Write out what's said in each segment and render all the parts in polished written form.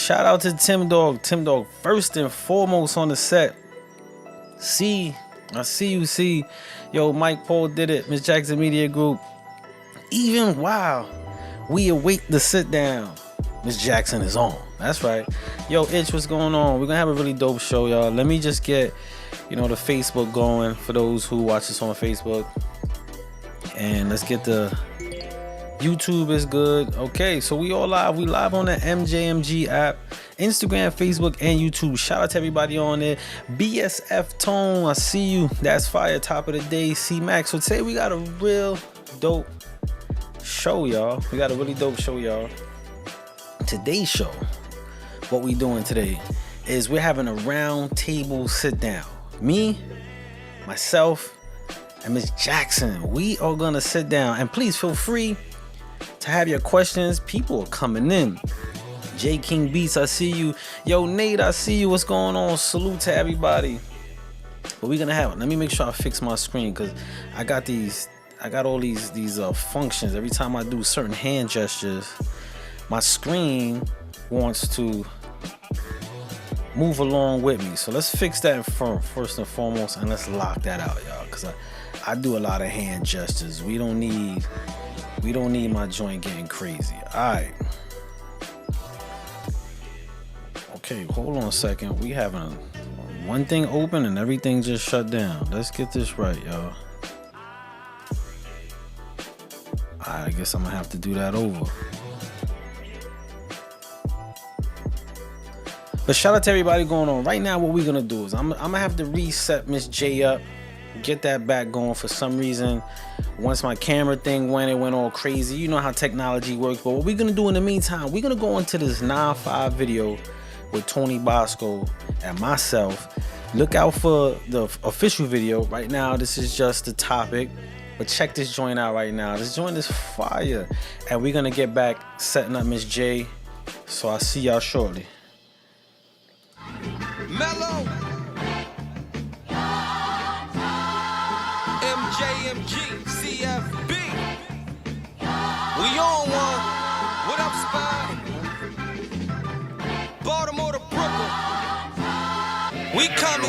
Shout out to Tim Dog. Tim Dog, first and foremost on the set. I see you, see. Yo, Mike Paul did it. Miss Jackson Media Group. Even while we await the sit down, Miss Jackson is on. That's right. Yo, Itch, what's going on? We're gonna have a really dope show, y'all. Let me just get, the Facebook going for those who watch this on Facebook. And let's get the YouTube is good. Okay, so we all live. We live on the MJMG app, Instagram, Facebook, and YouTube. Shout out to everybody on there. BSF Tone, I see you. That's fire. Top of the day, C Max. So today we got a real dope show, y'all. We got a really dope show, y'all. Today's show, what we doing today is we're having a round table sit down. Me, myself, and Miss Jackson. We are gonna sit down, and please feel free to have your questions. People are coming in. J King Beats, I see you. Yo, Nate, I see you. What's going on? Salute to everybody. But we're gonna have it. Let me make sure I fix my screen because I got all these functions. Every time I do certain hand gestures, my screen wants to move along with me. So let's fix that first and foremost, and let's lock that out, y'all. Because I do a lot of hand gestures. We don't need my joint getting crazy. Alright. Okay, hold on a second. We having one thing open and everything just shut down. Let's get this right, y'all. I guess I'm gonna have to do that over. But shout out to everybody going on. Right now, what we're gonna do is I'm gonna have to reset Miss J up, get that back going. For some reason, once my camera thing went, it went all crazy. You know how technology works. But what we're gonna do in the meantime, we're gonna go into this 9-5 video with Tony Bosco and myself. Look out for the official video. Right now, this is just the topic. But check this joint out right now. This joint is fire. And we're gonna get back setting up Miss J. So I'll see y'all shortly. Mellow MJMG CFB. We on one. What up, Spud? Baltimore to Brooklyn. We coming.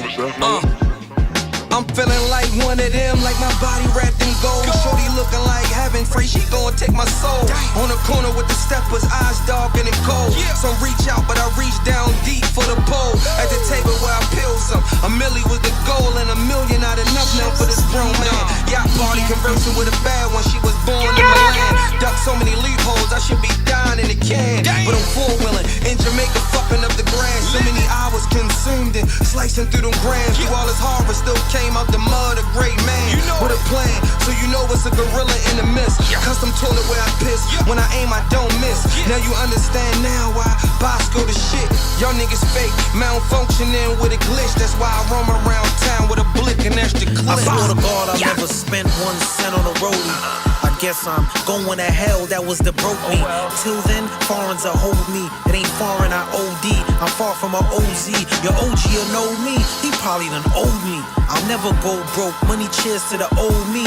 I'm feeling like one of them, like my body wrapped in gold. Shorty looking like heaven, free, she gon' take my soul. On the corner with the steppers, eyes dark and it cold. Some reach out, but I reach down deep for the pole. At the table where I peel some, a milli was the goal, and $1 million not enough now for this grown man. Yacht party conversing with a bad one, she was born in Milan. Duck so many loopholes, I should be dying in the can. But I'm four-wheeling, in Jamaica fucking up the grass. So many hours consumed it, slicing through them grams. Through all this horror, still came out the mud, a great man with a plan, so you know it's a gorilla in the mist. Custom toilet where I piss, when I aim I don't miss. Now you understand now why Bosco the shit. Y'all niggas fake, malfunctioning with a glitch. That's why I roam around town with a blick and extra clip. I swear to God I never spent 1 cent on a rollie. I guess I'm going to hell, that was the broke me. Till then, foreign's a hold me. It ain't foreign, I OD. I'm far from a OZ. Your OG will know me, he probably done owed me. I'll never go broke, money cheers to the old me.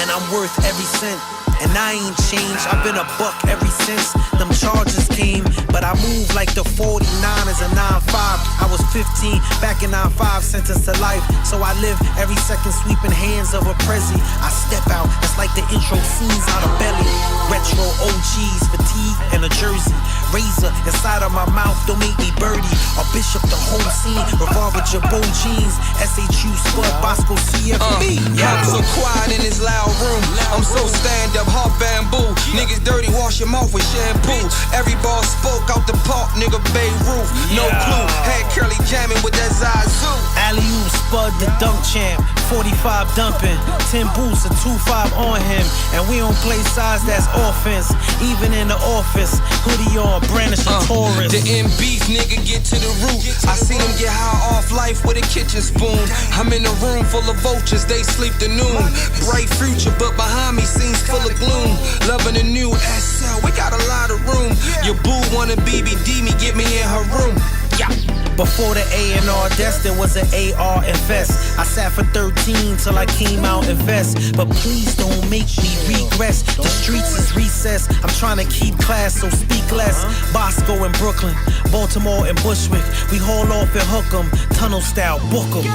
And I'm worth every cent, and I ain't changed. I've been a buck ever since them charges came. But I move like the 49ers and 9-5. I was 15 back in 9-5, sentenced to life. So I live every second sweeping hands of a Prezi. I step out, it's like the intro scenes out of Belly. Retro OGs, fatigue and a jersey. Razor inside of my mouth, don't make me birdie. A bishop, the whole scene. Revolver, Jabot jeans. SHU, Spud, Bosco, CFB. I'm so quiet in this loud room. I'm so stand up, hot bamboo. Niggas dirty, wash your mouth with shampoo. Every ball spoke out the park, nigga Beirut. No clue, had Curly jamming with that Zazu. Alley-oop, Spud the dunk champ. 45 dumping, 10 boots, a 2-5 on him. And we don't play size, that's offense. Even in the office, hoodie on, brandish a Taurus. The MBs nigga get to the root. I see them get high off life with a kitchen spoon. I'm in a room full of vultures, they sleep to noon. Bright future, but behind me seems full of gloom. Loving a new SL, we got a lot of room. Your boo wanna BBD me, get me in her room. Yeah. Before the A&R desk, there was an AR invest. I sat for 13 till I came out invest. But please don't make me regress. The streets is recess. I'm trying to keep class, so speak less. Bosco in Brooklyn, Baltimore and Bushwick. We haul off and hook 'em, tunnel style, book 'em.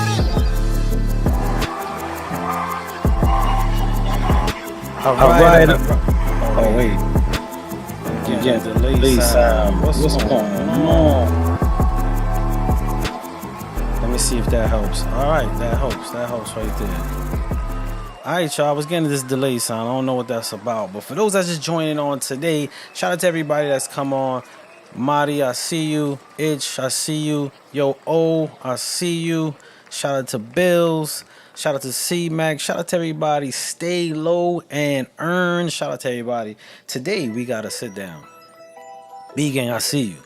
All right. Oh, wait. You get the delay sound. What's going on? Let me see if that helps. All right, that helps. That helps right there. All right, y'all. I was getting this delay sound. I don't know what that's about. But for those that's just joining on today, shout out to everybody that's come on. Marty, I see you. Itch, I see you. Yo, O, I see you. Shout out to Bills. Shout out to C-Mac. Shout out to everybody. Stay low and earn. Shout out to everybody. Today, we got to sit down. B-Gang, I see you.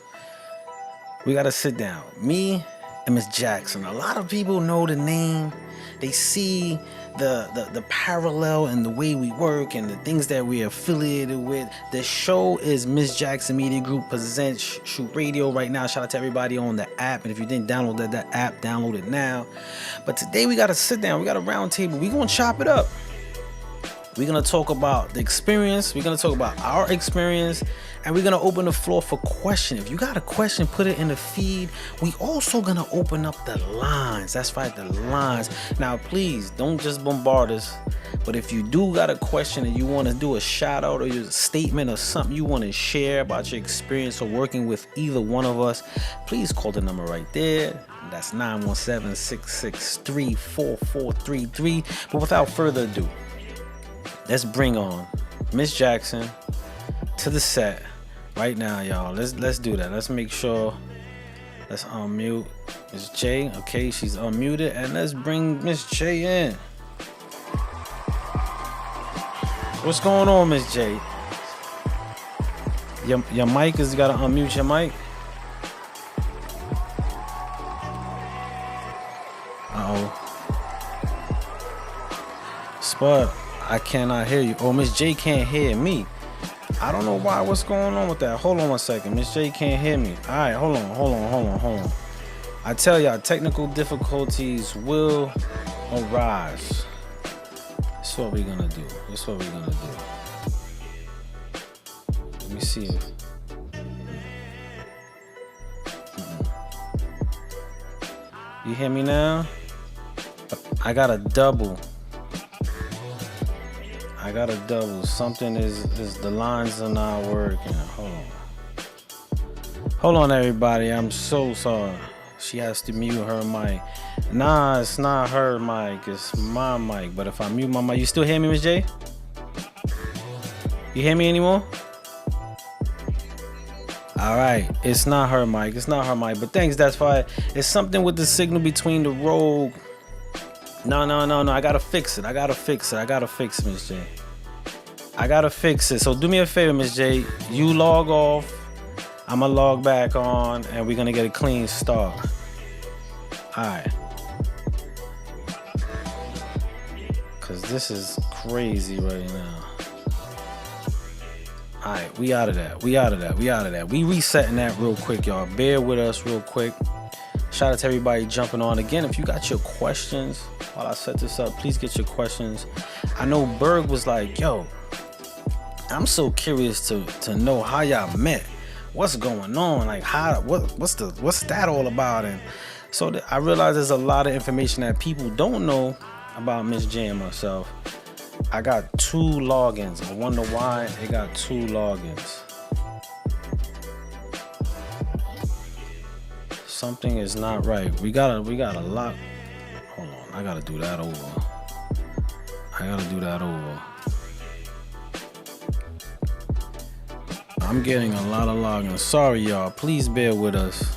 We got to sit down. Me and Miss Jackson. A lot of people know the name. They see the parallel and the way we work and the things that we're affiliated with. The show is Miss Jackson Media Group presents Shoot Radio right now. Shout out to everybody on the app. And if you didn't download that app, download it now. But today we got to sit down. We got a round table. We're going to chop it up. We're going to talk about the experience. We're going to talk about our experience. And we're going to open the floor for questions. If you got a question, put it in the feed. We also going to open up the lines. That's right, the lines. Now, please, don't just bombard us. But if you do got a question and you want to do a shout out or your statement or something you want to share about your experience or working with either one of us, please call the number right there. That's 917-663-4433. But without further ado, let's bring on Miss Jackson to the set right now, y'all. Let's do that. Let's make sure. Let's unmute Miss J. Okay, she's unmuted, and let's bring Miss J in. What's going on, Miss J? Your mic is, you gotta unmute your mic. Spud, I cannot hear you. Oh, Miss J can't hear me. I don't know why. What's going on with that? Hold on 1 second. Miss J can't hear me. All right, hold on. I tell y'all, technical difficulties will arise. That's what we're gonna do. Let me see if. You hear me now? I got a double. Something is the lines are not working. Hold on, everybody. I'm so sorry. She has to mute her mic. Nah, it's not her mic. It's my mic. But if I mute my mic, you still hear me, Miss J? You hear me anymore? All right. It's not her mic. But thanks. That's fine. It's something with the signal between the rogue. No. I gotta fix it, Miss J. I gotta fix it. So do me a favor, Miss J. You log off. I'ma log back on, and we're gonna get a clean start. All right. Cause this is crazy right now. All right, we out of that. We resetting that real quick, y'all. Bear with us real quick. Shout out to everybody jumping on. Again, if you got your questions while I set this up, please get your questions. I know Berg was like, yo, I'm so curious to know how y'all met. What's going on? Like, what's that all about? And so I realize there's a lot of information that people don't know about Miss J and myself. I got 2 logins. I wonder why it got 2 logins. Something is not right. We got a lot. Hold on, I gotta do that over. I'm getting a lot of logins. Sorry, y'all. Please bear with us.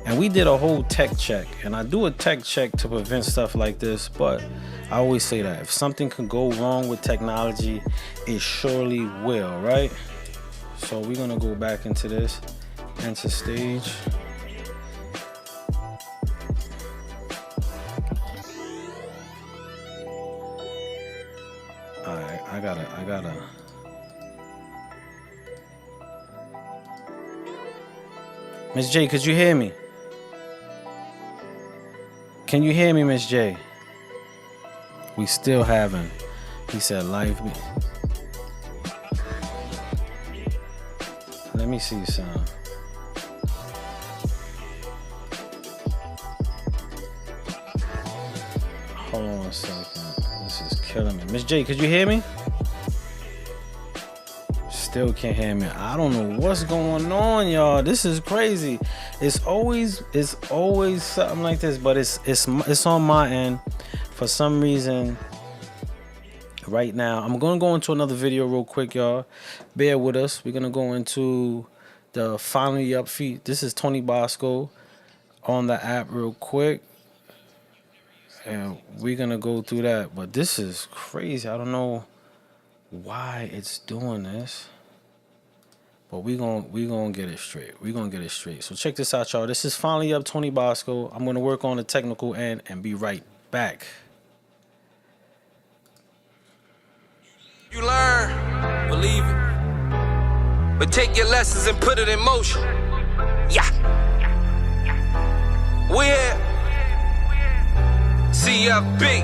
And we did a whole tech check. And I do a tech check to prevent stuff like this. But I always say that if something can go wrong with technology, it surely will, right? So we're gonna go back into this. Enter stage. Alright, I gotta. Miss J, could you hear me? Can you hear me, Miss J? We still haven't. He said live. Let me see some. Hold on a second. This is killing me. Miss J, could you hear me? Still can't hear me. I don't know what's going on, y'all. This is crazy. It's always something like this, but it's on my end for some reason. Right now, I'm gonna go into another video real quick, y'all. Bear with us. We're gonna go into the Finally Up feat. This is Tony Bosco on the app real quick, and we're gonna go through that. But this is crazy. I don't know why it's doing this, but we gonna get it straight. We're gonna get it straight. So check this out, y'all. This is Finally Up, Tony Bosco. I'm gonna work on the technical end and be right back. You learn, believe it, but take your lessons and put it in motion. Yeah, we're CFB.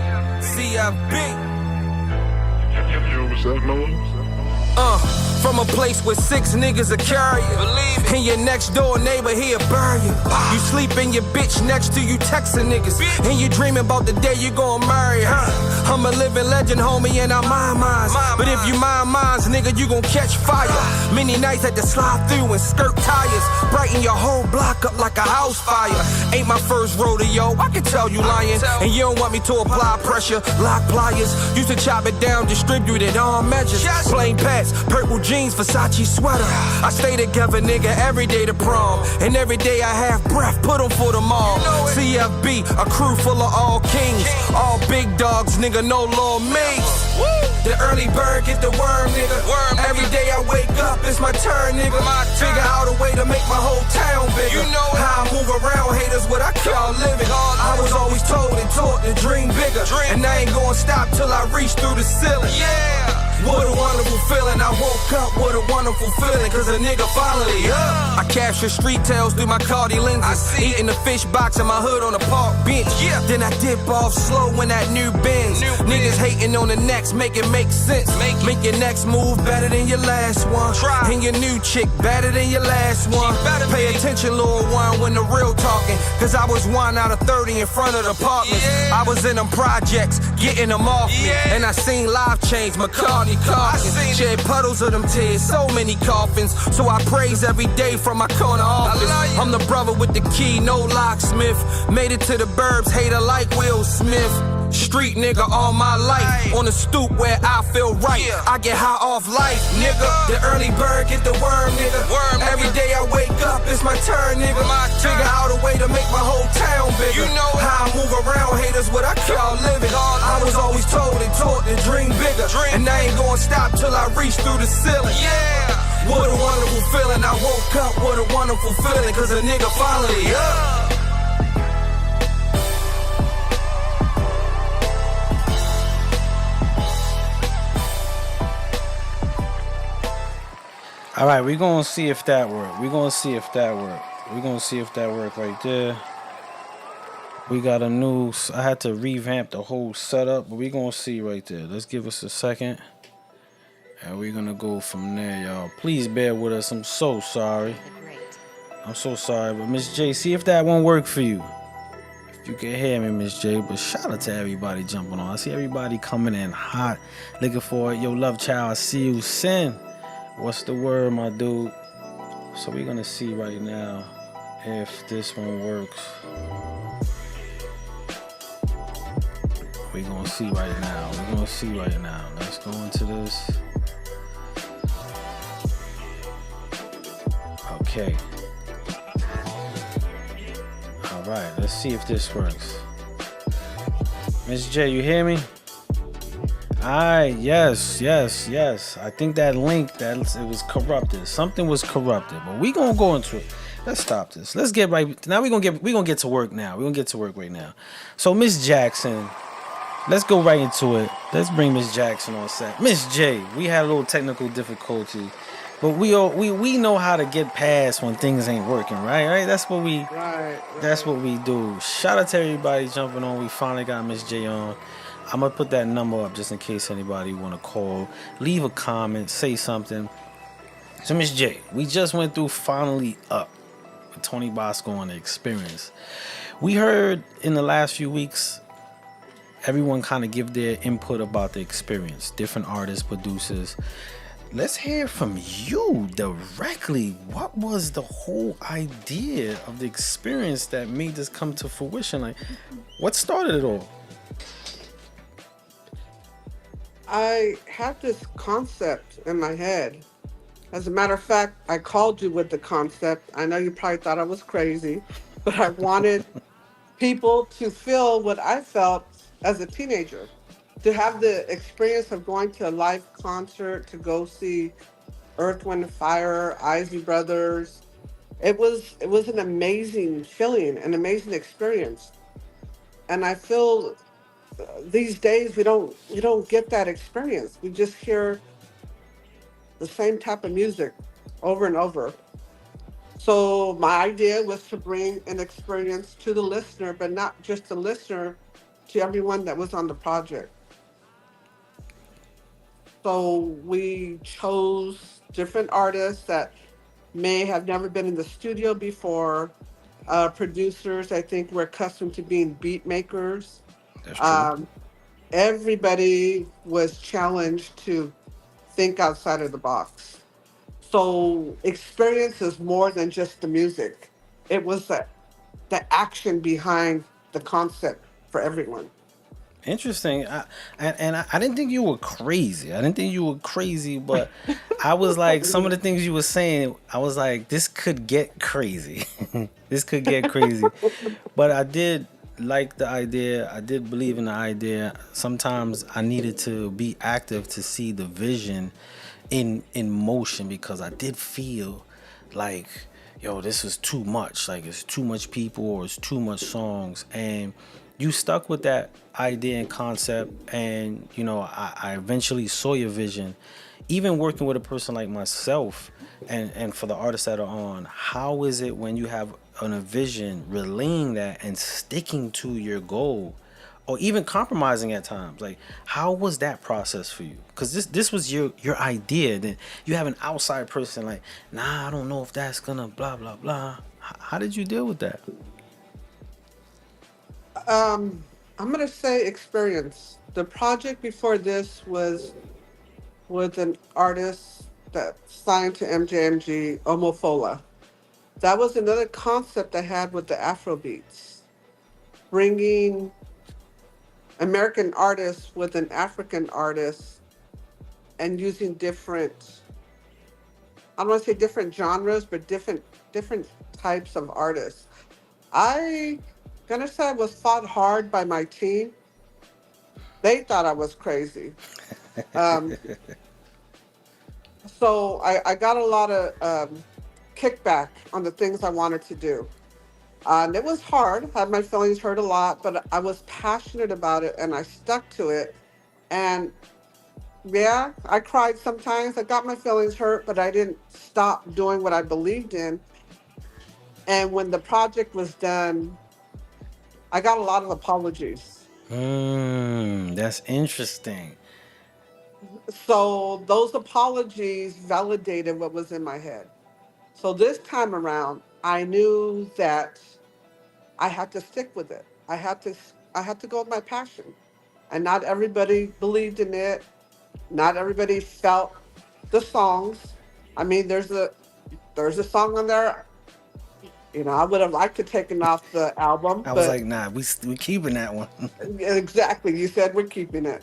What's that, Noah? From a place where 6 niggas will carry you. Believe it. And your next door neighbor, he'll bury you. You sleep in your bitch next to you texting niggas. And you dreaming about the day you gon' marry her. I'm a living legend, homie, and I mind mines. But if you mind mines, nigga, you gon' catch fire. Many nights had to slide through and skirt tires. Brighten your whole block up like a house fire. Ain't my first rodeo, I can tell you lying. And you don't want me to apply pressure, lock pliers. Used to chop it down, distribute it all measures. Plain pants, purple jeans, Versace sweater. I stay together, nigga, every day to prom. And every day I have breath, put them for them all. CFB, a crew full of all kings. All big dogs, nigga, no little mates. The early bird get the worm, nigga. Every day I wake up, it's my turn, nigga. Figure out a way to make my whole town bigger. You know how I move around, haters, what I call living. I was always told and taught to dream bigger. And I ain't gonna stop till I reach through the ceiling. Yeah. What a wonderful feeling. I woke up, what a wonderful feeling. Cause a nigga finally up. I capture street tales through my Cardi lenses. Eating the fish box in my hood on the park bench. Then I dip off slow in that new Benz. Niggas hating on the next, make it make sense. Make your next move better than your last one. And your new chick better than your last one. Pay attention, little one, when the real talking. Cause I was 1 out of 30 in front of the apartments. I was in them projects, getting them off me. And I seen life change, McCartney coffins. Shed puddles of them tears, so many coffins. So I praise every day from my corner office. I'm the brother with the key, no locksmith. Made it to the burbs, hater like Will Smith. Street nigga all my life. On the stoop where I feel right. I get high off life, nigga. The early bird get the worm, nigga. Every day I wake up, it's my turn, nigga. Figure out a way to make my whole town bigger. You know how I move around, haters, what I call living. I was always told and taught to dream bigger. And I ain't gonna stop till I reach through the ceiling. Yeah. What a wonderful feeling. I woke up, what a wonderful feeling. Cause a nigga finally up. All right, we're going to see if that worked. We're going to see if that worked. We're going to see if that worked right there. We got a new... I had to revamp the whole setup, but we're going to see right there. Let's give us a second. And we're going to go from there, y'all. Please bear with us. I'm so sorry. I'm so sorry. But Miss J, see if that won't work for you. If you can hear me, Miss J. But shout out to everybody jumping on. I see everybody coming in hot, looking for it. Yo, love child, I see you. Sin. What's the word, my dude? So we're gonna see right now if this one works. We're gonna see right now. We're gonna see right now. Let's go into this. Okay. All right. Let's see if this works. Miss J, you hear me? Alright, yes. I think that link it was corrupted. Something was corrupted, but we gonna go into it. Let's stop this. Let's get right now. We gonna get to work now. We're gonna get to work right now. So Miss Jackson, let's go right into it. Let's bring Miss Jackson on set. Miss J, we had a little technical difficulty. But we know how to get past when things ain't working, right? Right? Right, That's right. what we do. Shout out to everybody jumping on. We finally got Miss J on. I'm gonna put that number up just in case anybody wanna call, leave a comment, say something. So Miss J, we just went through Finally Up with Tony Bosco on the Experience. We heard in the last few weeks everyone kind of give their input about the experience, different artists, producers. Let's hear from you directly. What was the whole idea of the experience that made this come to fruition? Like, what started it all? I had this concept in my head. As a matter of fact, I called you with the concept. I know you probably thought I was crazy, but I wanted people to feel what I felt as a teenager, to have the experience of going to a live concert, to go see Earth, Wind, and Fire, Isley Brothers. It was an amazing feeling, an amazing experience, and I feel these days we don't get that experience. We just hear the same type of music over and over. So my idea was to bring an experience to the listener, but not just the listener, to everyone that was on the project. So we chose different artists that may have never been in the studio before. Producers, I think, were accustomed to being beat makers. That's true. Um, Everybody was challenged to think outside of the box. So experience is more than just the music. It was the action behind the concept for everyone. Interesting. I didn't think you were crazy. I didn't think you were crazy, but I was like, some of the things you were saying, I was like, this could get crazy. This could get crazy. But I did like the idea. I did believe in the idea. Sometimes I needed to be active to see the vision in motion because I did feel like, yo, this is too much. Like it's too much people or it's too much songs. And you stuck with that idea and concept. And, I eventually saw your vision. Even working with a person like myself and for the artists that are on, how is it when you have a vision, relaying that and sticking to your goal? Or even compromising at times. Like, how was that process for you? Because this was your idea. Then you have an outside person like, nah, I don't know if that's gonna blah blah blah. How did you deal with that? I'm gonna say experience. The project before this was with an artist that signed to MJMG, Omofola. That was another concept I had with the Afro beats, bringing American artists with an African artist and using different, I don't want to say different genres, but different types of artists. I gonna say I was fought hard by my team. They thought I was crazy. Um, so I got a lot of kickback on the things I wanted to do. And it was hard, had my feelings hurt a lot, but I was passionate about it and I stuck to it. And yeah, I cried sometimes. I got my feelings hurt, but I didn't stop doing what I believed in. And when the project was done, I got a lot of apologies. That's interesting. So those apologies validated what was in my head. So this time around, I knew that I had to stick with it. I had to go with my passion. And not everybody believed in it. Not everybody felt the songs. I mean, there's a song on there. I would have liked to taken off the album, I was but like, nah, we keeping that one. exactly, you said we're keeping it.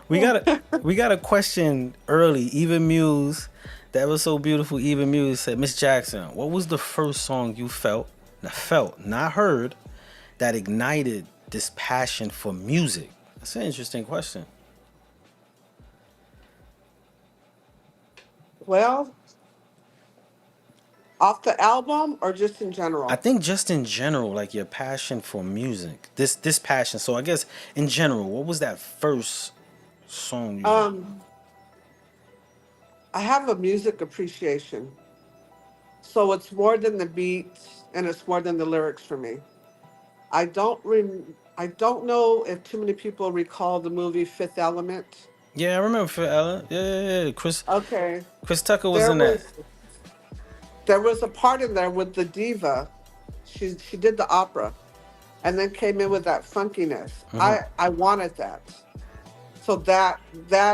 We got a question early. Even Muse, that was so beautiful. Even Muse said, Miss Jackson, what was the first song you felt, not heard, that ignited this passion for music? That's an interesting question. Well, off the album or just in I general? think just in general, like your passion for music, this passion. So I guess in general, what was that first song you heard? Um, I have a music appreciation. So it's more than the beats and it's more than the lyrics for me. I don't know if too many people recall the movie Fifth Element. Yeah, I remember for Ella. Yeah, yeah, yeah. Okay. Chris Tucker was There in that. was there was a part in there with the diva. She did the opera and then came in with that funkiness. I wanted that. So that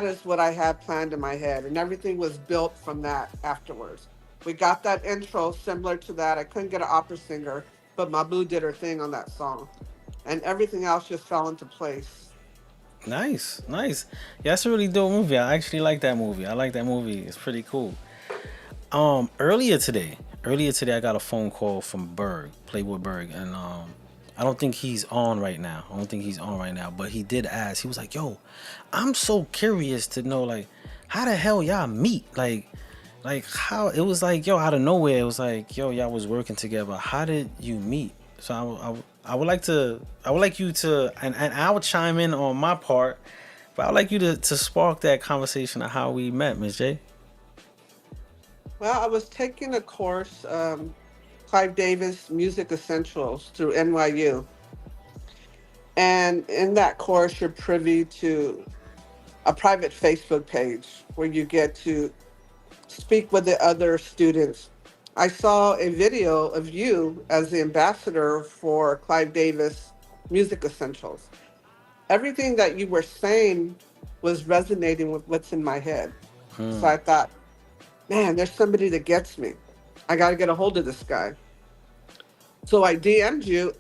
is what I had planned in my head, and everything was built from that afterwards. We got that intro similar to that. I couldn't get an opera singer, but Mabu did her thing on that song, and everything else just fell into place. Nice, nice. Yeah, that's a really dope movie. I actually like that movie. I like that movie. It's pretty cool. Earlier today, I got a phone call from Berg, Playboy Berg, and I don't think he's on right now. I don't think he's on right now, but he did ask. He was like, "Yo, I'm so curious to know, like, how the hell y'all meet? Like how it was like, yo, out of nowhere, it was like, yo, y'all was working together. How did you meet?" So I would like to, I would like you to, and I would chime in on my part, but I would like you to spark that conversation of how we met, Miss J. Well, I was taking a course, Clive Davis Music Essentials through NYU, and in that course, you're privy to a private Facebook page where you get to speak with the other students. I saw a video of you as the ambassador for Clive Davis Music Essentials. Everything that you were saying was resonating with what's in my head. So I thought, man, there's somebody that gets me. I got to get a hold of this guy. So I DM'd you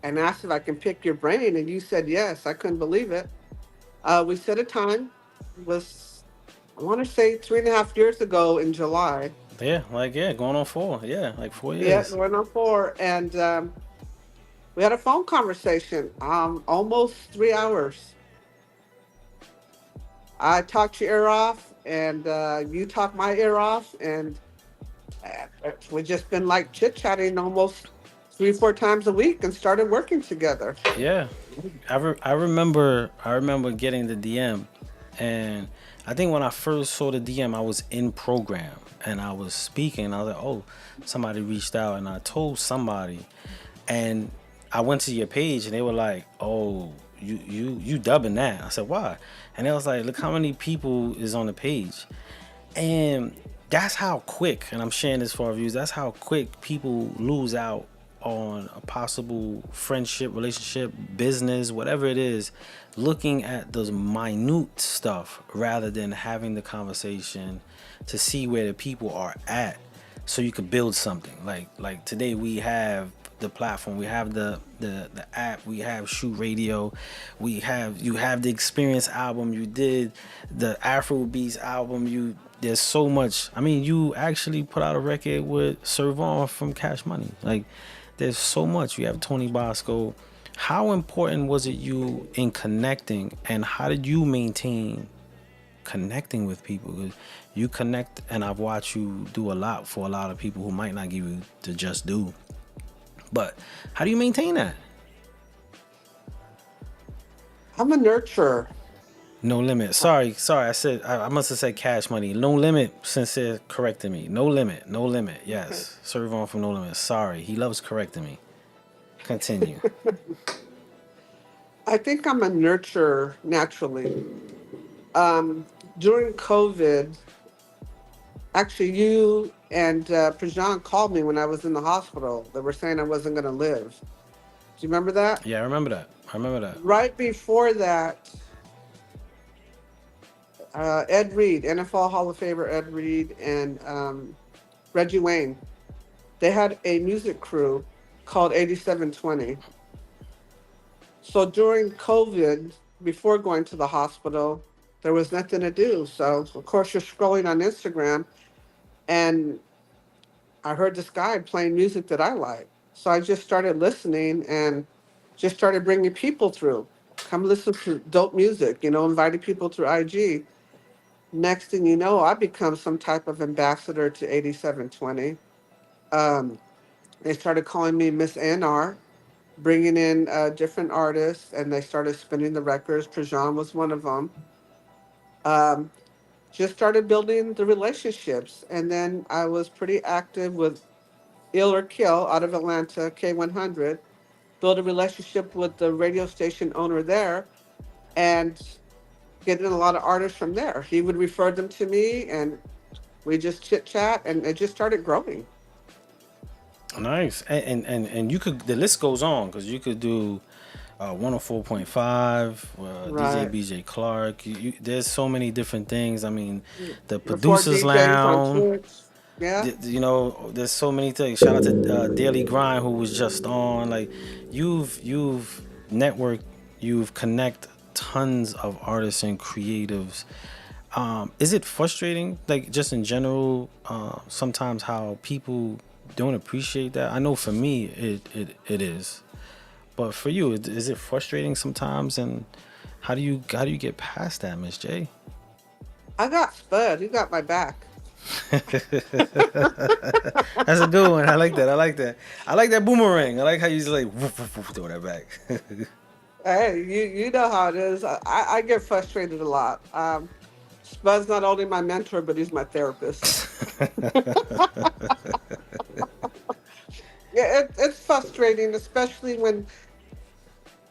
and asked if I can pick your brain, and you said yes. I couldn't believe it. We set a time. It was, I want to say, 3.5 years ago in July. Yeah, like yeah, going on 4. Yeah, like 4 Yeah, years. we're on four, and we had a phone conversation, almost 3 hours. I talked your ear off, and you talked my ear off, and we just been like chit chatting almost 3, 4 times a week, and started working together. Yeah, I remember getting the DM, and I think when I first saw the DM, I was in program and I was speaking. And I was like, oh, somebody reached out, and I told somebody, and I went to your page, and they were like, oh, you dubbing that? I said, why? And they was like, look how many people is on the page, and that's how quick, and I'm sharing this for our views, that's how quick people lose out on a possible friendship, relationship, business, whatever it is, looking at those minute stuff rather than having the conversation to see where the people are at so you could build something. Like today we have the platform, we have the app, we have Shoot Radio, you have the Experience album, you did the Afro Beats album, there's so much. I mean, you actually put out a record with Servon from Cash Money. Like, there's so much. You have Tony Bosco. How important was it you in connecting, and how did you maintain connecting with people? 'Cause you connect, and I've watched you do a lot for a lot of people who might not give you the just due. But how do you maintain that? I'm a nurturer. No limit. Sorry. I must have said Cash Money. No limit. Sincere corrected me. No limit. No limit. Yes. Serve on from No Limit. Sorry. He loves correcting me. Continue. I think I'm a nurturer naturally. During COVID, actually, you and Prajan called me when I was in the hospital. They were saying I wasn't going to live. Do you remember that? Yeah, I remember that. I remember that. Right before that, Ed Reed, NFL Hall of Famer Ed Reed, and Reggie Wayne, they had a music crew called 8720. So during COVID, before going to the hospital, there was nothing to do. So, of course, you're scrolling on Instagram, and I heard this guy playing music that I like. So I just started listening and just started bringing people through. Come listen to dope music, inviting people through IG. Next thing you know, I become some type of ambassador to 8720. Um, they started calling me Miss NR, bringing in different artists, and they started spinning the records. Prajan was one of them. Um, just started building the relationships. And then I was pretty active with Ill or Kill out of Atlanta, K100, build a relationship with the radio station owner there, and getting a lot of artists from there. He would refer them to me, and we just chit chat, and it just started growing. Nice. And you could, the list goes on because you could do 104.5, DJ Right. BJ Clark. There's so many different things. I mean, the The four producers DJs on lounge. Twitch. Yeah. You know, there's so many things. Shout out to Daily Grind who was just on. Like, you've networked, you've connect tons of artists and creatives. Is it frustrating, like just in general, sometimes how people don't appreciate that? I know for me it is, but for you, is it frustrating sometimes? And how do you get past that, Miss J? I got Spud. He got my back. That's a good one. I like that. I like that. I like that boomerang. I like how you just like woof, woof, woof, throw that back. Hey, you know how it is. I get frustrated a lot. Spud's not only my mentor, but he's my therapist. Yeah, it's frustrating, especially when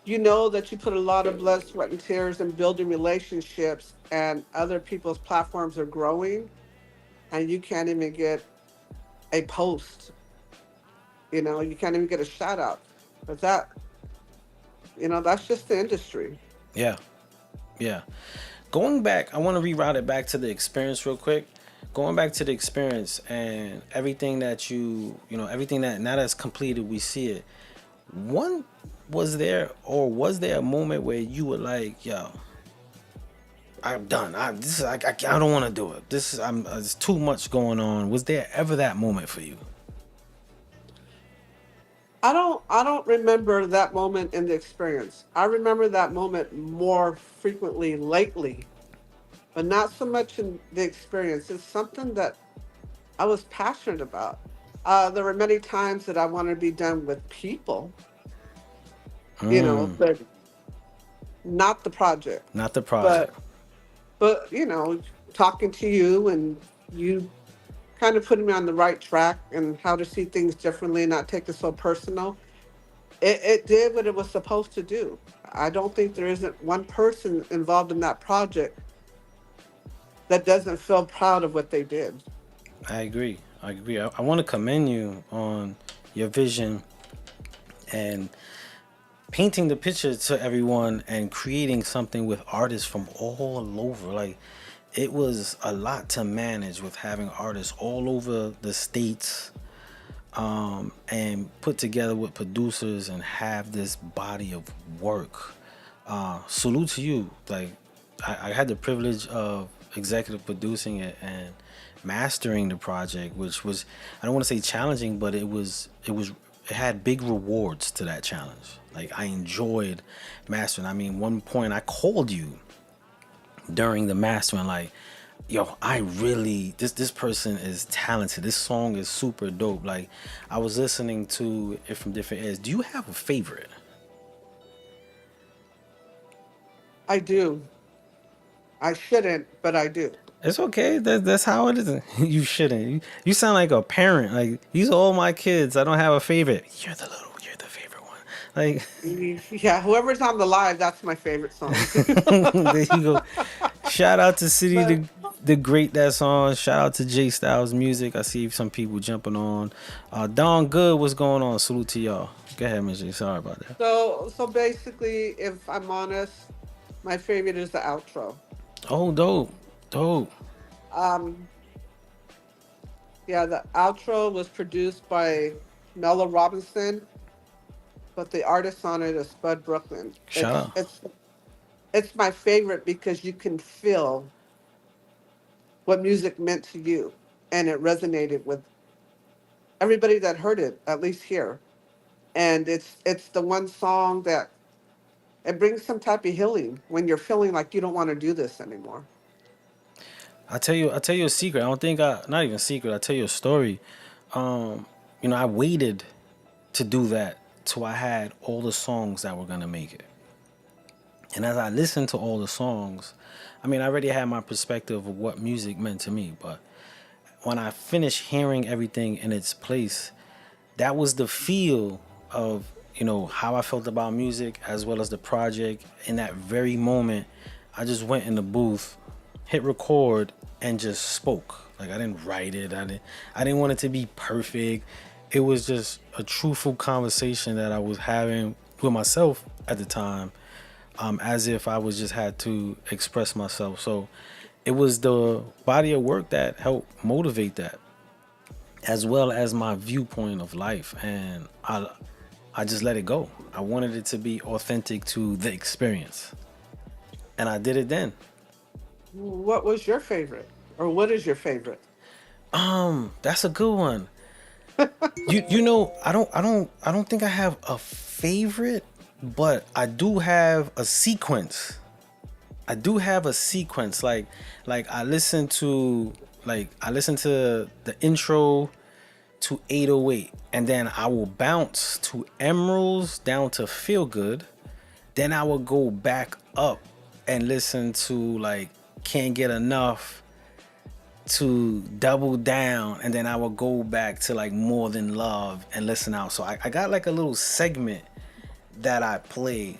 you know that you put a lot of blood, sweat, and tears in building relationships, and other people's platforms are growing, and you can't even get a post. You can't even get a shout out. But that's just the industry. Yeah, yeah. Going back, I want to reroute it back to the experience real quick. Going back to the experience and everything that everything that now that's completed, we see it. One was there a moment where you were like, "Yo, I'm done. I don't want to do it. There's too much going on." Was there ever that moment for you? I don't remember that moment in the experience. I remember that moment more frequently lately, but not so much in the experience. It's something that I was passionate about. There were many times that I wanted to be done with people, Mm, but not the project. not the project. But but talking to you, and you kind of putting me on the right track and how to see things differently and not take it so personal. It did what it was supposed to do. I don't think there isn't one person involved in that project that doesn't feel proud of what they did. I agree. I agree. I want to commend you on your vision and painting the picture to everyone and creating something with artists from all over. Like, it was a lot to manage with having artists all over the states, and put together with producers and have this body of work. Salute to you. Like, I had the privilege of executive producing it and mastering the project, which was, I don't want to say challenging, but it had big rewards to that challenge. Like, I enjoyed mastering. I mean, one point I called you during the mastering, like, yo, I really, this person is talented. This song is super dope. Like, I was listening to it from different ears. Do you have a favorite? I do. I shouldn't, but I do. It's okay. That's how it is. You shouldn't. You sound like a parent. Like, these are all my kids. I don't have a favorite. You're the favorite one. Like, Yeah, whoever's on the live, that's my favorite song. there you go. Shout out to City But the Great that's on. Shout out to J Styles Music. I see some people jumping on. Don Good, what's going on? Salute to y'all. Go ahead, Miss J. Sorry about that. so basically, if I'm honest, my favorite is the outro. Oh, dope. Dope. Um, yeah, the outro was produced by Mello Robinson, but the artist on it is Spud Brooklyn. Shout It's out. it's it's my favorite because you can feel what music meant to you, and it resonated with everybody that heard it, at least here. And it's the one song that it brings some type of healing when you're feeling like you don't want to do this anymore. I tell you a secret. I don't think not even a secret. I tell you a story. Um, I waited to do that till I had all the songs that were gonna make it. And as I listened to all the songs, I mean, I already had my perspective of what music meant to me, but when I finished hearing everything in its place, that was the feel of, how I felt about music as well as the project. In that very moment, I just went in the booth, hit record, and just spoke. Like, I didn't write it. I didn't want it to be perfect. It was just a truthful conversation that I was having with myself at the time, as if I was just had to express myself. So it was the body of work that helped motivate that, as well as my viewpoint of life. And I just let it go. I wanted it to be authentic to the experience, and I did it then. What was your favorite? Or what is your favorite? That's a good one. I don't think I have a favorite, but I do have a sequence. I do have a sequence. Like I listen to the intro to 808, and then I will bounce to Emeralds down to Feel Good. Then I will go back up and listen to like Can't Get Enough to Double Down, and then I will go back to like More Than Love and listen out. So I got like a little segment that I play.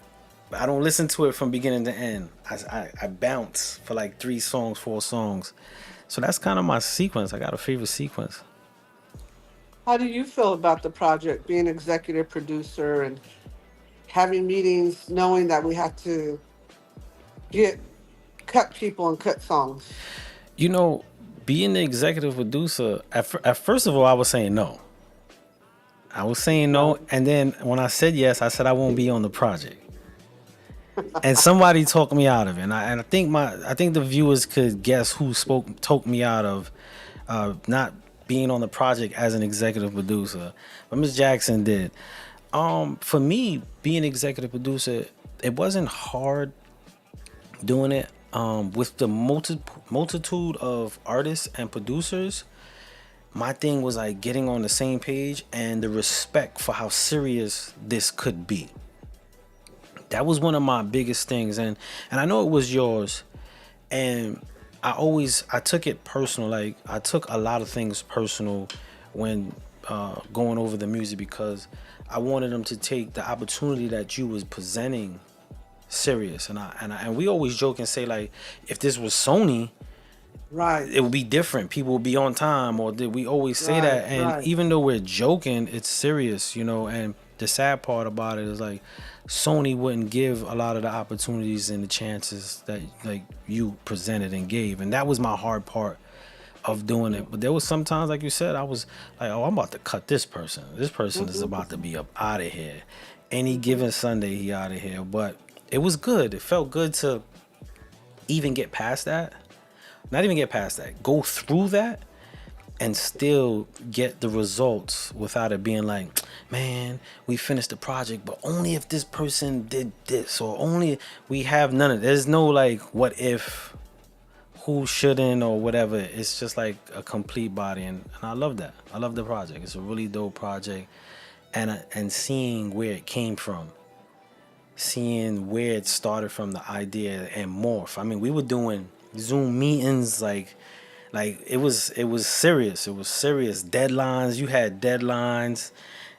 I don't listen to it from beginning to end. I bounce for like 3 songs, 4 songs. So that's kind of my sequence. I got a favorite sequence. How do you feel about the project, being executive producer and having meetings, knowing that we have to get cut people and cut songs? You know, being the executive producer, at first of all, I was saying no. I was saying Right. no, and then when I said yes, I said I won't be on the project. And somebody talked me out of it. And I think the viewers could guess who talked me out of not being on the project as an executive producer. But Miss Jackson did. For me, being executive producer, it wasn't hard doing it. With the multitude of artists and producers, my thing was like getting on the same page and the respect for how serious this could be. That was one of my biggest things, and I know it was yours. And I took it personal. Like, I took a lot of things personal when going over the music, because I wanted them to take the opportunity that you was presenting serious. And we always joke and say, like, if this was Sony, Right, it would be different. People would be on time, or did we always say right, that? And right. even though we're joking, it's serious. And the sad part about it is, like, Sony wouldn't give a lot of the opportunities and the chances that like you presented and gave, and that was my hard part of doing it. But there was sometimes, like you said, I was like, oh, I'm about to cut this person. This person is about to be up out of here. Any given Sunday, he out of here. But it was good. It felt good to even get past that. Not even get past that. Go through that and still get the results without it being like, man, we finished the project, but only if this person did this, or only we have none of. There's no like what if, who shouldn't, or whatever. It's just like a complete body, and I love that. I love the project. It's a really dope project, and seeing where it came from, seeing where it started from, the idea, and morph. I mean, we were doing Zoom meetings, like it was serious. It was serious. Deadlines. You had deadlines.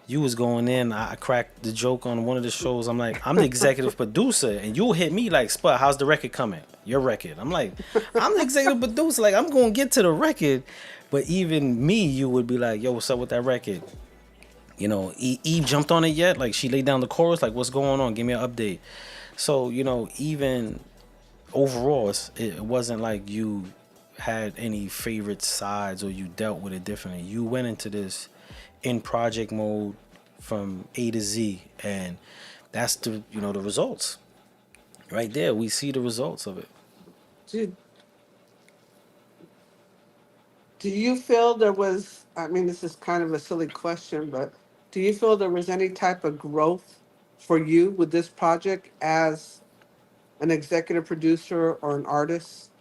You was going in. I cracked the joke on one of the shows. I'm like, I'm the executive producer, and you'll hit me like, Spud, how's the record coming? Your record. I'm like, I'm the executive producer. Like, I'm gonna get to the record. But even me, you would be like, yo, what's up with that record? Eve jumped on it yet? Like, she laid down the chorus. Like, what's going on? Give me an update. So, even overall, it wasn't like you had any favorite sides or you dealt with it differently. You went into this in project mode from A to Z, and that's the results right there. We see the results of it. Do, do you feel there was, I mean, this is kind of a silly question, but do you feel there was any type of growth for you with this project as an executive producer or an artist?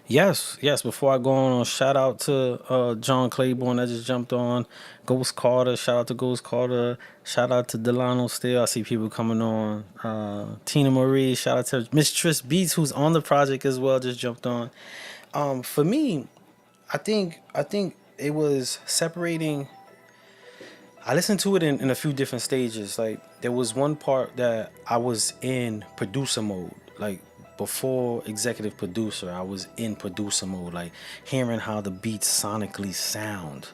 Yes, yes. Before I go on, shout out to John Claiborne that just jumped on. Ghost Carter, shout out to Ghost Carter. Shout out to Delano Still. I see people coming on. Tina Marie, shout out to Miss Trish Beats, who's on the project as well, just jumped on. For me, I think it was separating. I listened to it in a few different stages. Like there was one part that I was in producer mode. Like before executive producer, I was in producer mode. Like hearing how the beats sonically sound.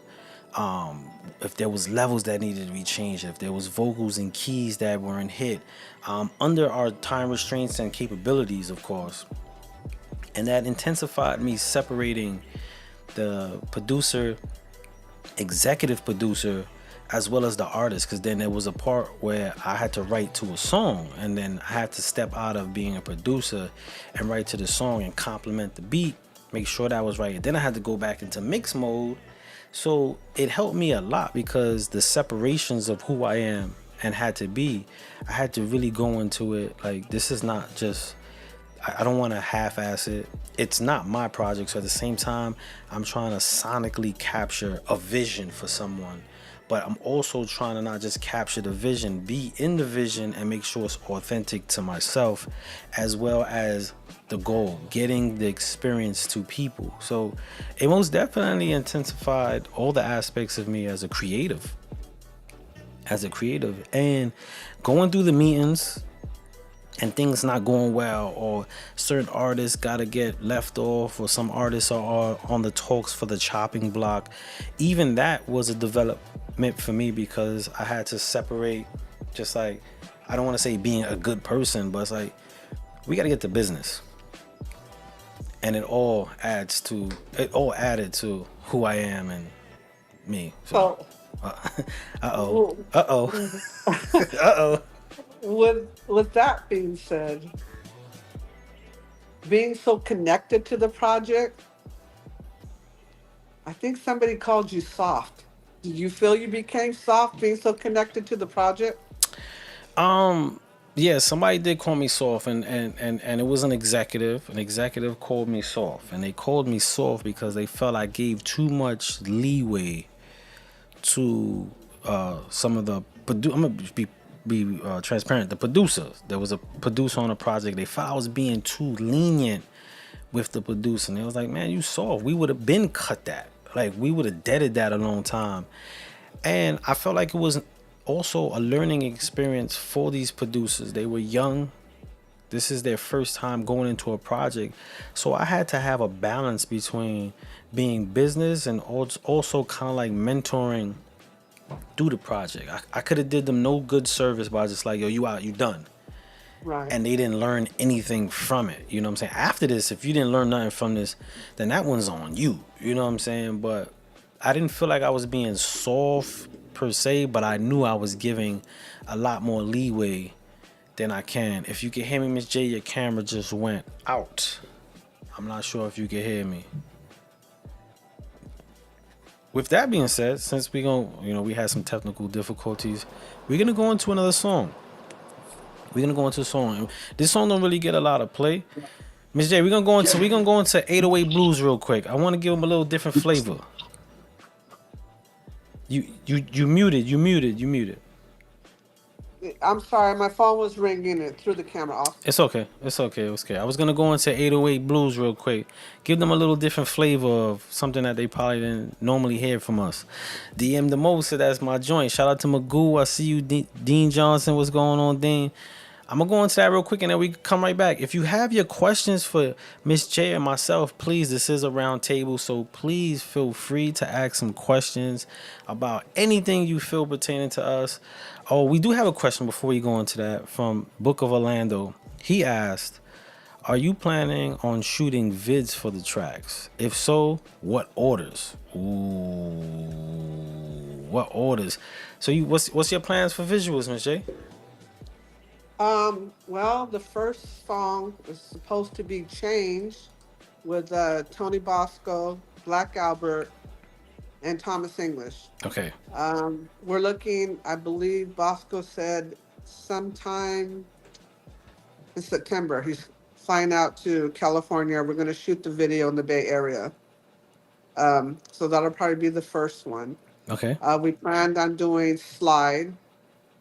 If there was levels that needed to be changed, if there was vocals and keys that weren't hit, under our time restraints and capabilities, of course. And that intensified me separating the producer, executive producer, as well as the artist, because then there was a part where I had to write to a song, and then I had to step out of being a producer and write to the song and complement the beat, make sure that was right. And then I had to go back into mix mode. So it helped me a lot because the separations of who I am and had to be, I had to really go into it like this is not just, I don't want to half-ass it. It's not my project, so at the same time, I'm trying to sonically capture a vision for someone. But I'm also trying to not just capture the vision, be in the vision and make sure it's authentic to myself, as well as the goal, getting the experience to people. So it most definitely intensified all the aspects of me as a creative. And going through the meetings and things not going well, or certain artists gotta get left off, or some artists are on the talks for the chopping block, even that was a development for me because I had to separate, just like, I don't want to say being a good person, but it's like we gotta get to business, and it all added to who I am and me. So So, uh-oh w- uh-oh uh-oh. with that being said, being so connected to the project, I think somebody called you soft. Did you feel you became soft being so connected to the project? Yeah, somebody did call me soft, and it was an executive. An executive called me soft, and they called me soft because they felt I gave too much leeway to some of the I'm gonna be transparent. The producers, there was a producer on a project. They felt I was being too lenient with the producer, and they was like, "Man, you soft. We would have been cut that. Like we would have deaded that a long time." And I felt like it was also a learning experience for these producers. They were young. This is their first time going into a project. So I had to have a balance between being business and also kind of like mentoring through the project. I could have did them no good service by just like, yo, you out, you done. Right. And they didn't learn anything from it. You know what I'm saying? After this, if you didn't learn nothing from this, then that one's on you. You know what I'm saying? But I didn't feel like I was being soft per se, but I knew I was giving a lot more leeway than I can. If you can hear me, Miss J, your camera just went out. I'm not sure if you can hear me. With that being said, since we had some technical difficulties, we're gonna go into another song. We're gonna go into a song. This song don't really get a lot of play. Miss J, we're gonna go into 808 Blues real quick. I want to give them a little different flavor. You muted. I'm sorry, my phone was ringing and it threw the camera off. It's okay. I was gonna go into 808 Blues real quick. Give them a little different flavor of something that they probably didn't normally hear from us. DM the most, so that's my joint. Shout out to Magoo. I see you, Dean Johnson. What's going on, Dean? I'm gonna go into that real quick and then we come right back. If you have your questions for Miss J and myself, please, this is a round table, so please feel free to ask some questions about anything you feel pertaining to us. Oh, we do have a question before we go into that from Book of Orlando. He asked, are you planning on shooting vids for the tracks? If so, what orders? Ooh, what orders? So what's your plans for visuals, Miss J? Well, the first song is supposed to be Change with Tony Bosco, Black Albert, and Thomas English. Okay. We're looking, I believe Bosco said sometime in September. He's flying out to California. We're going to shoot the video in the Bay Area. So that'll probably be the first one. Okay. We planned on doing Slide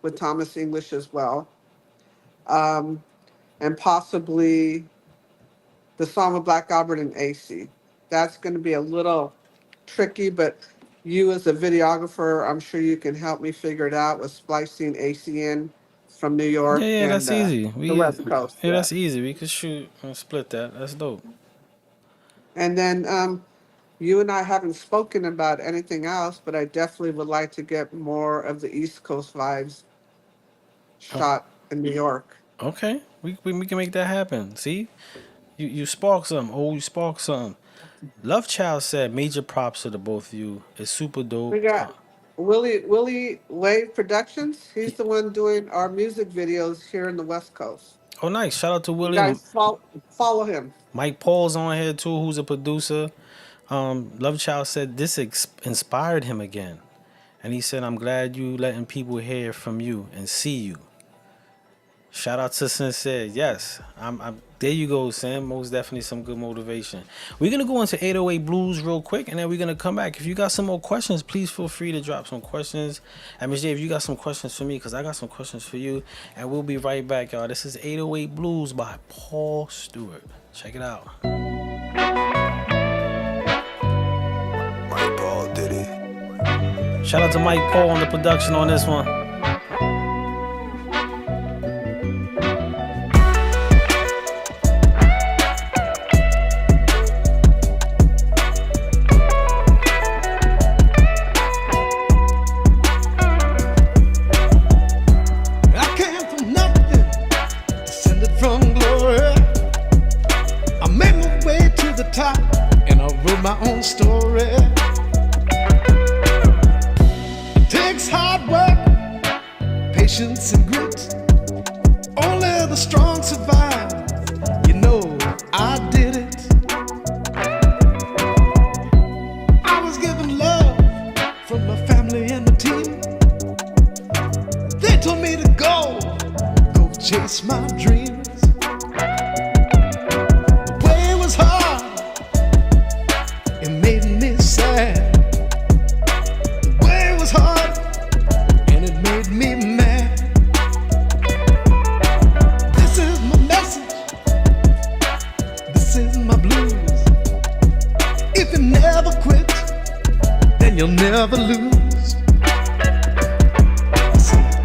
with Thomas English as well. Um, and possibly the song with Black Albert and AC. That's going to be a little tricky, but you as a videographer, I'm sure you can help me figure it out with splicing AC in from New Yeah, York yeah, and that's easy. the West Coast. Yeah, Yeah. that's easy. We could shoot and split that. That's dope. And then you and I haven't spoken about anything else, but I definitely would like to get more of the East Coast vibes Oh, shot in New York. okay, we can make that happen. See, you spark something. Oh, you spark something. Love Child said major props to the both of you. It's super dope. We got Willie Wave Productions. He's the one doing our music videos here in the West Coast. Oh, nice. Shout out to You William. guys follow him. Mike Paul's on here too, who's a producer. Love Child said this inspired him again, and he said, "I'm glad you letting people hear from you and see you." Shout out to Sincere. Yes, I'm. There you go, Sam. Most definitely some good motivation. We're gonna go into 808 Blues real quick, and then we're gonna come back. If you got some more questions, please feel free to drop some questions. And Ms. J, if you got some questions for me, because I got some questions for you, and we'll be right back, y'all. This is 808 Blues by Paul Stewart. Check it out. Mike Paul did it. Shout out to Mike Paul on the production on this one. I came from nothing, descended from glory. I made my way to the top, and I wrote my own story. It takes hard work, patience, and grit. Only the strong survive. You know, I did it. I was given love from my family and the team. They told me to go chase my dreams. The way was hard, it made me sad. The way was hard, and it made me mad. This is my message, this is my blues. If you never quit, then you'll never lose.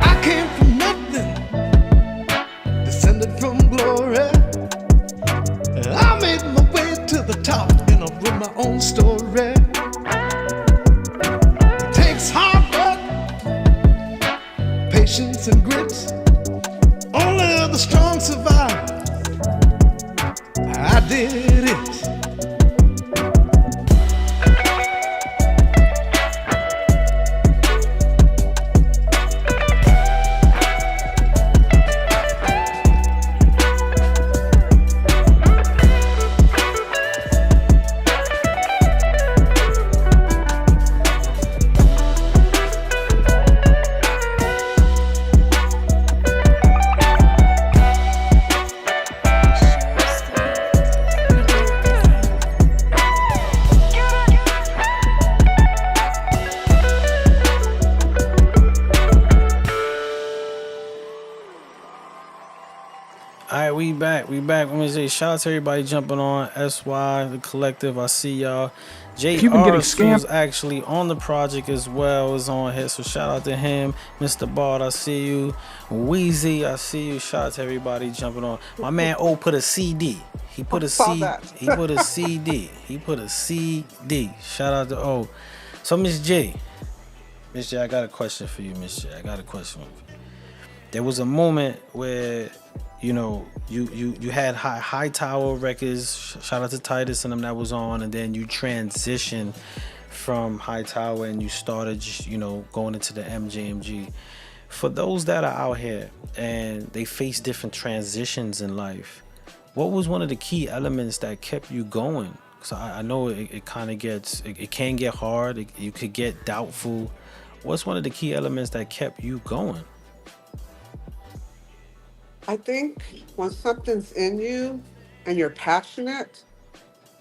I came from nothing, descended from glory. I made my way to the top, and I wrote my own story. It takes hard work, patience, and grit. Only the strong survive. I did it. All right, we back. Let me say shout out to everybody jumping on SY, the collective. I see y'all. You've been getting JR scammed. is actually on the project as well, is on here. So shout out to him. Mr. Bard, I see you. Wheezy, I see you. Shout out to everybody jumping on. My man O put a CD. He put a Saw C. that. He put a CD. He put a CD. Shout out to O. So Miss J, I got a question for you, Miss J. I got a question for you. There was a moment where, you know, you had high Tower Records. Shout out to Titus and them that was on, and then you transitioned from High Tower and you started, you know, going into the MJMG. For those that are out here and they face different transitions in life, what was one of the key elements that kept you going? Because I know it kind of gets, it can get hard. You could get doubtful. What's one of the key elements that kept you going? I think when something's in you, and you're passionate,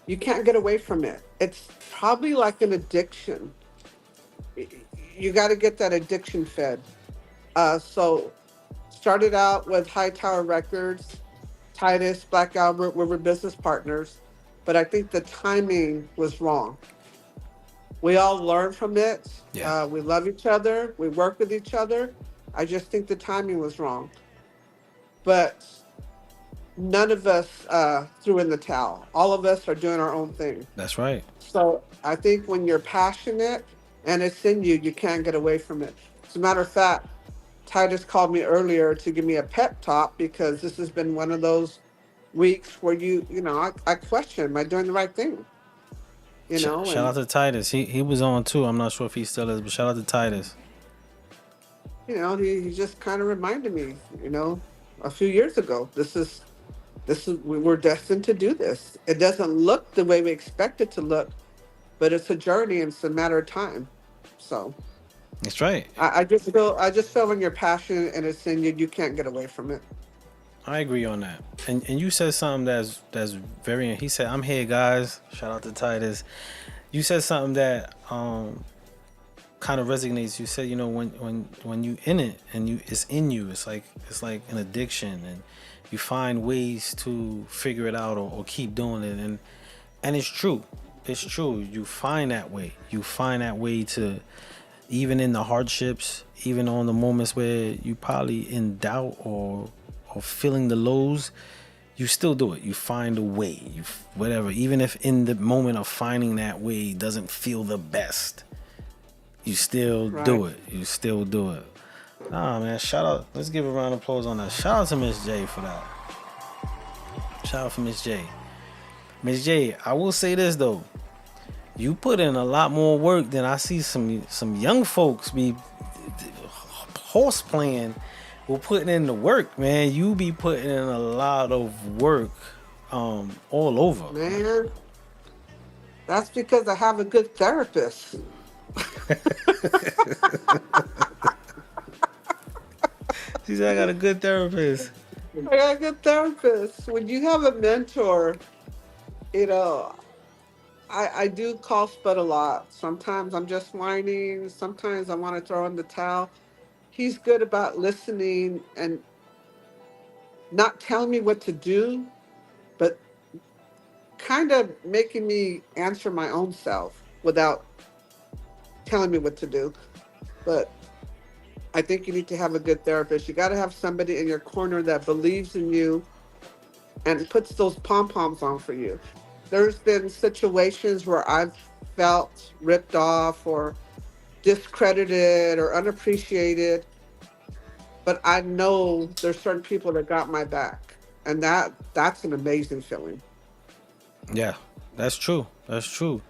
you can't get away from it. It's probably like an addiction. You got to get that addiction fed. So started out with High Tower Records, Titus, Black Albert, we were business partners, but I think the timing was wrong. We all learn from it. Yeah, We love each other. We work with each other. I just think the timing was wrong. But none of us threw in the towel. All of us are doing our own thing. that's right. So I think when you're passionate and it's in you, you can't get away from it. As a matter of fact, Titus called me earlier to give me a pep talk because this has been one of those weeks where I question, am I doing the right thing? Shout out And to Titus. He was on too. I'm not sure if he still is, but shout out to Titus. he just kind of reminded me, a few years ago, we were destined to do this. It doesn't look the way we expect it to look, but it's a journey and it's a matter of time. So That's right. I just feel when you're passionate and it's in you, you can't get away from it. I agree on that. And you said something that's very. He said, "I'm here, guys." Shout out to Titus. You said something that kind of resonates. You said, when you in it and it's in you, it's like an addiction, and you find ways to figure it out or keep doing it, and it's true. It's true. You find that way. You find that way to, even in the hardships, even on the moments where you probably in doubt or feeling the lows, you still do it. You find a way. Whatever. Even if in the moment of finding that way doesn't feel the best, you still do Right. it. You still do it. Nah, man. Shout out. Let's give a round of applause on that. Shout out to Miss J for that. Shout out for Miss J. Miss J, I will say this though. You put in a lot more work than I see some young folks be horse playing. We're putting in the work, man. You be putting in a lot of work all over. Man, that's because I have a good therapist. She said I got a good therapist. I got a good therapist. When you have a mentor, you know, I do call Spud a lot. Sometimes I'm just whining. Sometimes I want to throw in the towel. He's good about listening and not telling me what to do, but kind of making me answer my own self without telling me what to do. But I think you need to have a good therapist. You got to have somebody in your corner that believes in you and puts those pom poms on for you. There's been situations where I've felt ripped off or discredited or unappreciated, but I know there's certain people that got my back, and that's an amazing feeling. Yeah, that's true. That's true.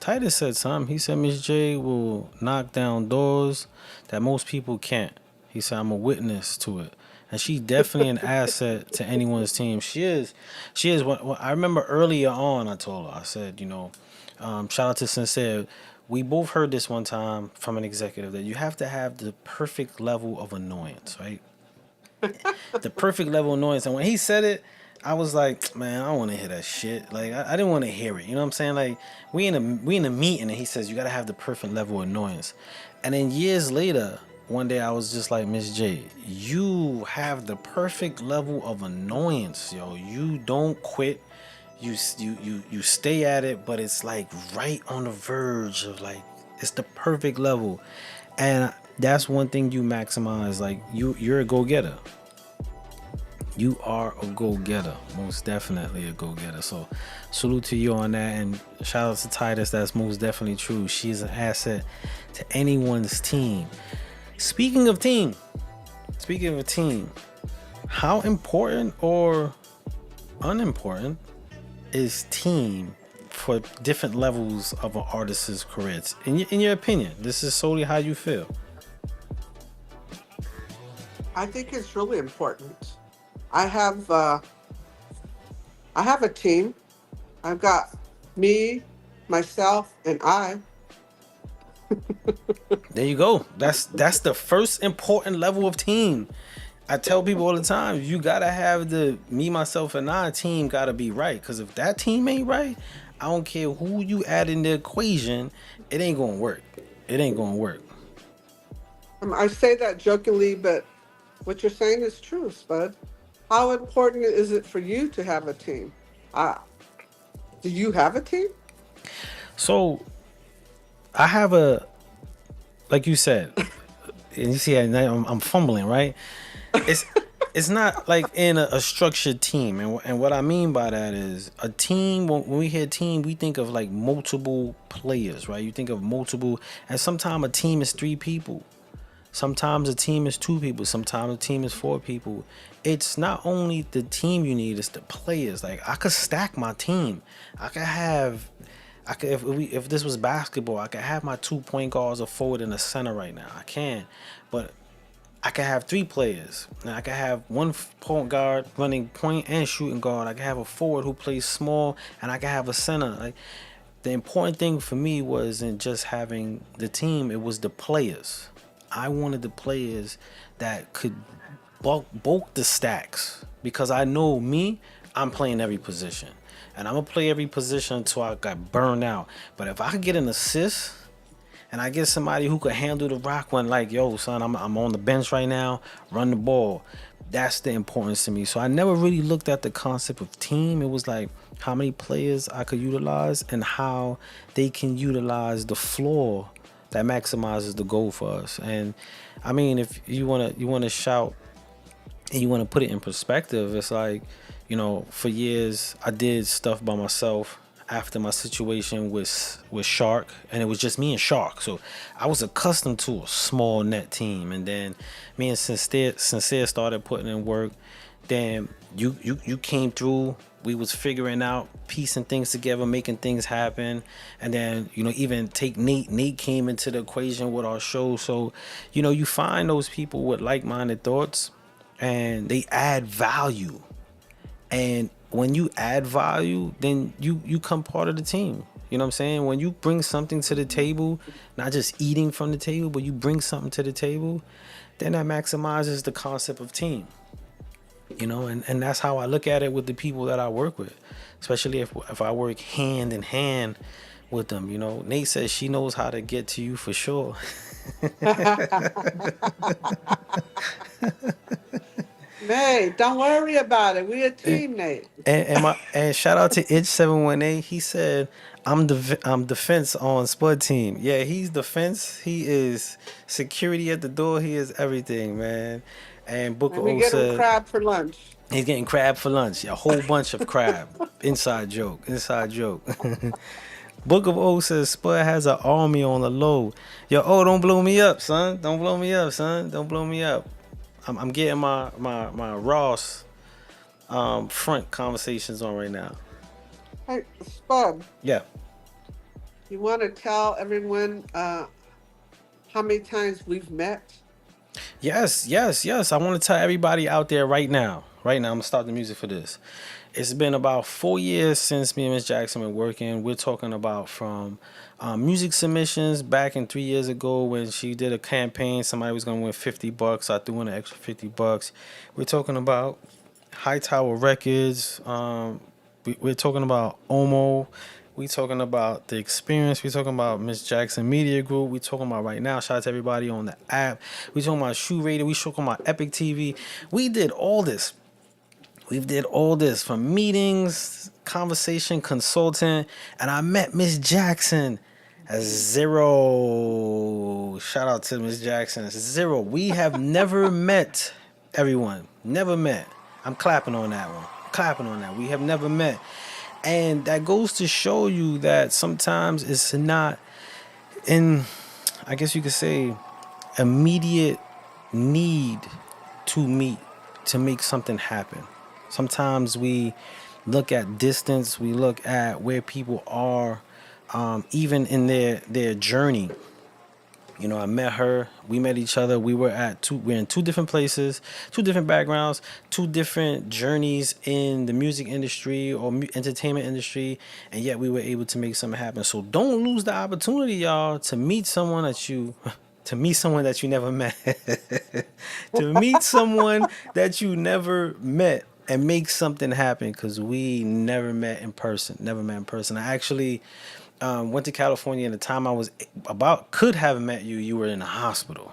Titus said something. He said Miss J will knock down doors that most people can't. He said I'm a witness to it, and she's definitely an asset to anyone's team. She is. She is. What I remember earlier on, I told her. I said, shout out to Sincere. We both heard this one time from an executive that you have to have the perfect level of annoyance, right? The perfect level of annoyance. And when he said it, I was like, man, I don't want to hear that shit. Like, I didn't want to hear it. You know what I'm saying? Like, we in a meeting, and he says you gotta have the perfect level of annoyance. And then years later, one day I was just like, Miss J, you have the perfect level of annoyance, yo. You don't quit. You stay at it, but it's like right on the verge of like it's the perfect level. And that's one thing you maximize. Like you're a go-getter. You are a go-getter, most definitely a go-getter. So salute to you on that, and shout out to Titus. That's most definitely true. She's an asset to anyone's team. Speaking of a team, how important or unimportant is team for different levels of an artist's career? In your opinion, this is solely how you feel. I think it's really important. I have a team. I've got me, myself, and I. There you go. That's the first important level of team. I tell people all the time, you gotta have the me, myself, and I team gotta be right. Cause if that team ain't right, I don't care who you add in the equation, it ain't gonna work. It ain't gonna work. I say that jokingly, but what you're saying is true, Spud. How important is it for you to have a team? Uh, do you have a team? So I have a, like you said, and you see, I'm fumbling, right? It's it's not like in a structured team, and what I mean by that is a team. When we hear team, we think of like multiple players, right? You think of multiple, and sometimes a team is 3 people. Sometimes a team is 2 people. Sometimes a team is 4 people. It's not only the team you need; it's the players. Like I could stack my team. I could have. I could if this was basketball, I could have my 2 point guards, a forward, and a center right now. I can, but I could have 3 players. And I could have one point guard running point and shooting guard. I could have a forward who plays small, and I could have a center. Like the important thing for me wasn't just having the team; it was the players. I wanted the players that could bulk the stacks because I know me. I'm playing every position, and I'm gonna play every position until I got burned out. But if I could get an assist and I get somebody who could handle the rock when like, yo, son, I'm on the bench right now, run the ball. That's the importance to me. So I never really looked at the concept of team. It was like how many players I could utilize and how they can utilize the floor that maximizes the goal for us. And I mean, if you wanna shout and you wanna put it in perspective, it's like, for years I did stuff by myself after my situation with Shark, and it was just me and Shark. So I was accustomed to a small net team, and then me and Sincere started putting in work. Then you came through. We was figuring out, piecing things together, making things happen, and then even take Nate. Nate came into the equation with our show. So you find those people with like-minded thoughts, and they add value. And when you add value, then you come part of the team. You know what I'm saying? When you bring something to the table, not just eating from the table, but you bring something to the table, then that maximizes the concept of team. And that's how I look at it with the people that I work with, especially if I work hand in hand with them. Nate says she knows how to get to you for sure. Nate, don't worry about it. We a team, Nate. And shout out to Itch718. He said, I'm defense on Spud team. Yeah, he's defense. He is security at the door. He is everything, man. And Booker And we O get him said crab for lunch. he's getting crab for lunch. A whole bunch of crab. Inside joke. Book of O says Spud has an army on the low. Yo, don't blow me up, son. Don't blow me up, son. Don't blow me up. I'm getting my Ross front conversations on right now. Hey, Spud, Yeah. you want to tell everyone how many times we've met? Yes. I want to tell everybody out there right now. I'm gonna start the music for this. It's been about 4 years since me and Miss Jackson been working. We're talking about from music submissions back in 3 years ago when she did a campaign. Somebody was gonna win $50. I threw in an extra $50. We're talking about Hightower Records. We're talking about Omo. We talking about The Experience. We talking about Miss Jackson Media Group. We talking about right now. Shout out to everybody on the app. We talking about Shoe Radio. We talking about Epic TV. We did all this. We did all this from meetings, conversation, consulting, and I met Miss Jackson as 0. Shout out to Miss Jackson. 0. We have never met, everyone. Never met. I'm clapping on that one. We have never met. And that goes to show you that sometimes it's not in, I guess you could say, immediate need to meet to make something happen. Sometimes we look at distance, we look at where people are, even in their journey. I met her, we met each other, we're in 2 different places, 2 different backgrounds, 2 different journeys in the music industry or entertainment industry, and yet we were able to make something happen. So don't lose the opportunity, y'all, to meet someone that you to meet someone that you never met, to meet someone that you never met and make something happen because we never met in person. Never met in person. I actually went to California, and the time I was about could have met you, you were in a hospital.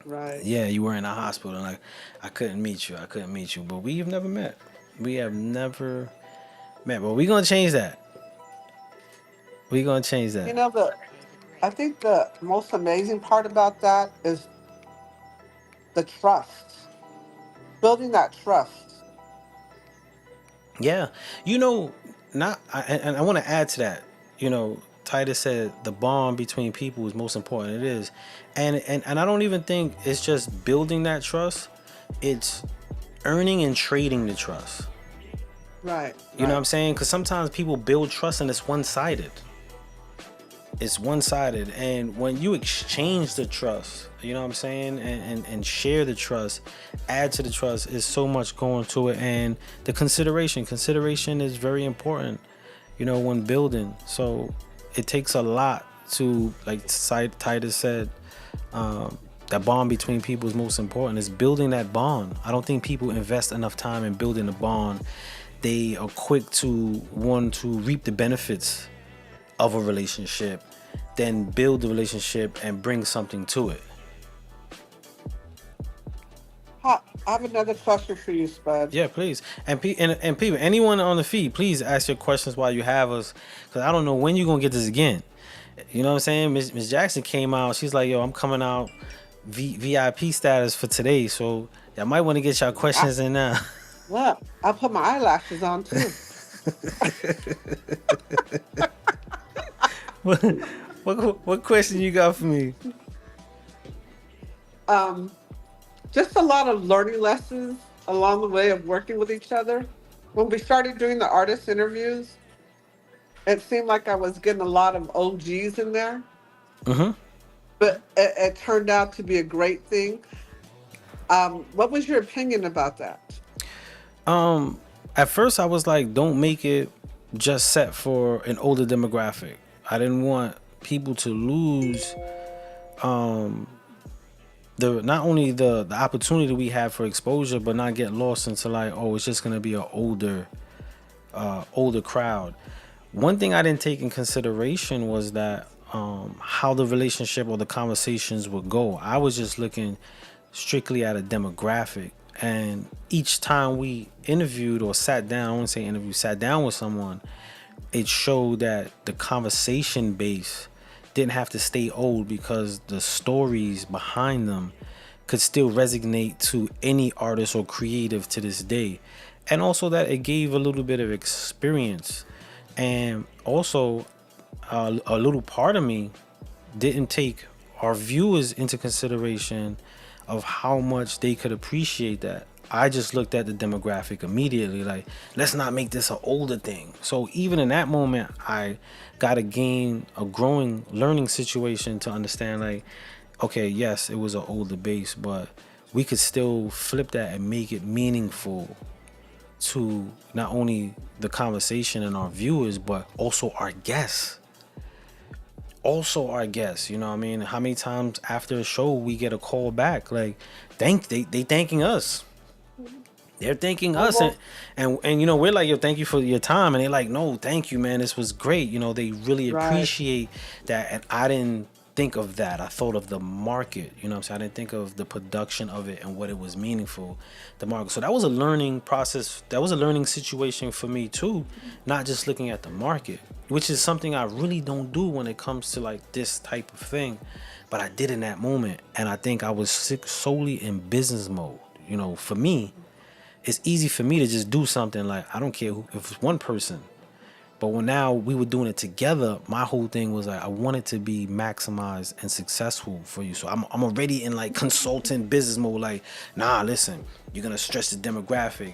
Right. Yeah, you were in a hospital, and I couldn't meet you. I couldn't meet you, but we have never met. We have never met, but we're gonna change that. We're gonna change You that. know, I think the most amazing part about that is the trust, building that trust. Yeah, you know, not and I want to add to that. You know, Titus said the bond between people is most important. It is, and I don't even think it's just building that trust. It's earning and trading the trust. Right. You know what Right. I'm saying? Because sometimes people build trust and it's one sided. It's one sided. And when you exchange the trust, you know what I'm saying? And share the trust, add to the trust, is so much going to it. And the consideration is very important, you know, when building. So it takes a lot to, like Titus said, that bond between people is most important. It's building that bond. I don't think people invest enough time in building a bond. They are quick to want to reap the benefits of a relationship, then build the relationship and bring something to it. I have another question for you, Spud. Yeah, please. And people, anyone on the feed, please ask your questions while you have us, because I don't know when you're gonna get this again. You know what I'm saying? Miss Jackson came out. She's like, "Yo, I'm coming out VIP status for today, so y'all might want to get y'all I, questions in now." look, I put my eyelashes on too. what, what question you got for me? Um, just a lot of learning lessons along the way of working with each other. When we started doing the artist interviews, it seemed like I was getting a lot of OGs in there, Mm-hmm. but it turned out to be a great thing. What was your opinion about that? At first I was like, don't make it just set for an older demographic. I didn't want people to lose the not only the opportunity we have for exposure, but not get lost into like, oh, it's just gonna be an older crowd. One thing I didn't take in consideration was that how the relationship or the conversations would go. I was just looking strictly at a demographic. And each time we interviewed or sat down, I wouldn't say interview, sat down with someone, it showed that the conversation base didn't have to stay old because the stories behind them could still resonate to any artist or creative to this day. And also that it gave a little bit of experience. And also a little part of me didn't take our viewers into consideration of how much they could appreciate that. I just looked at the demographic immediately, like, let's not make this an older thing. So even in that moment, I got to gain a growing learning situation to understand, like, okay, yes, it was an older base, but we could still flip that and make it meaningful to not only the conversation and our viewers, but also our guests. Also our guests, you know what I mean? How many times after a show we get a call back like they thanking us. They're thanking us, and you know, we're like, yo, thank you for your time, and they're like, no, thank you, man, this was great. You know, they really Right. appreciate that. And I didn't think of that. I thought of the market, you know what I'm saying? I didn't think of the production of it and what it was meaningful, the market. So that was a learning process. That was a learning situation for me too, not just looking at the market, which is something I really don't do when it comes to like this type of thing, but I did in that moment. And I think I was solely in business mode. You know, for me, it's easy for me to just do something like, I don't care if it's one person. But when now we were doing it together, my whole thing was like, I want it to be maximized and successful for you. So I'm already in like consultant business mode. Like, nah, listen, you're going to stretch the demographic.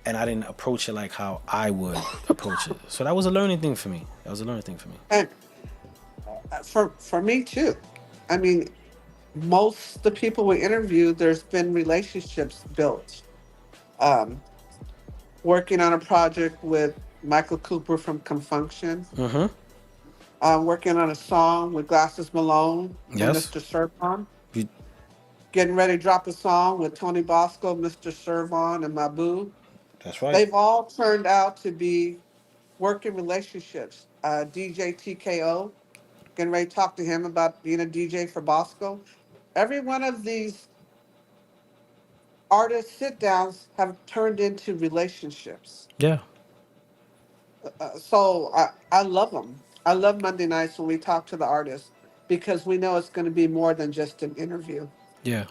And I didn't approach it like how I would approach it. So that was a learning thing for me. And for me too. I mean, most of the people we interviewed, there's been relationships built. Um, Working on a project with Michael Cooper from Confunction. Mm-hmm. Working on a song with Glasses Malone and Yes. Mr. Servon. You, Getting ready to drop a song with Tony Bosco, Mr. Servon, and Mabu. that's right. They've all turned out to be working relationships. DJ TKO, getting ready to talk to him about being a DJ for Bosco. Every one of these artist sit downs have turned into relationships. Yeah. So I love them. I love Monday nights when we talk to the artists because we know it's going to be more than just an interview. Yeah,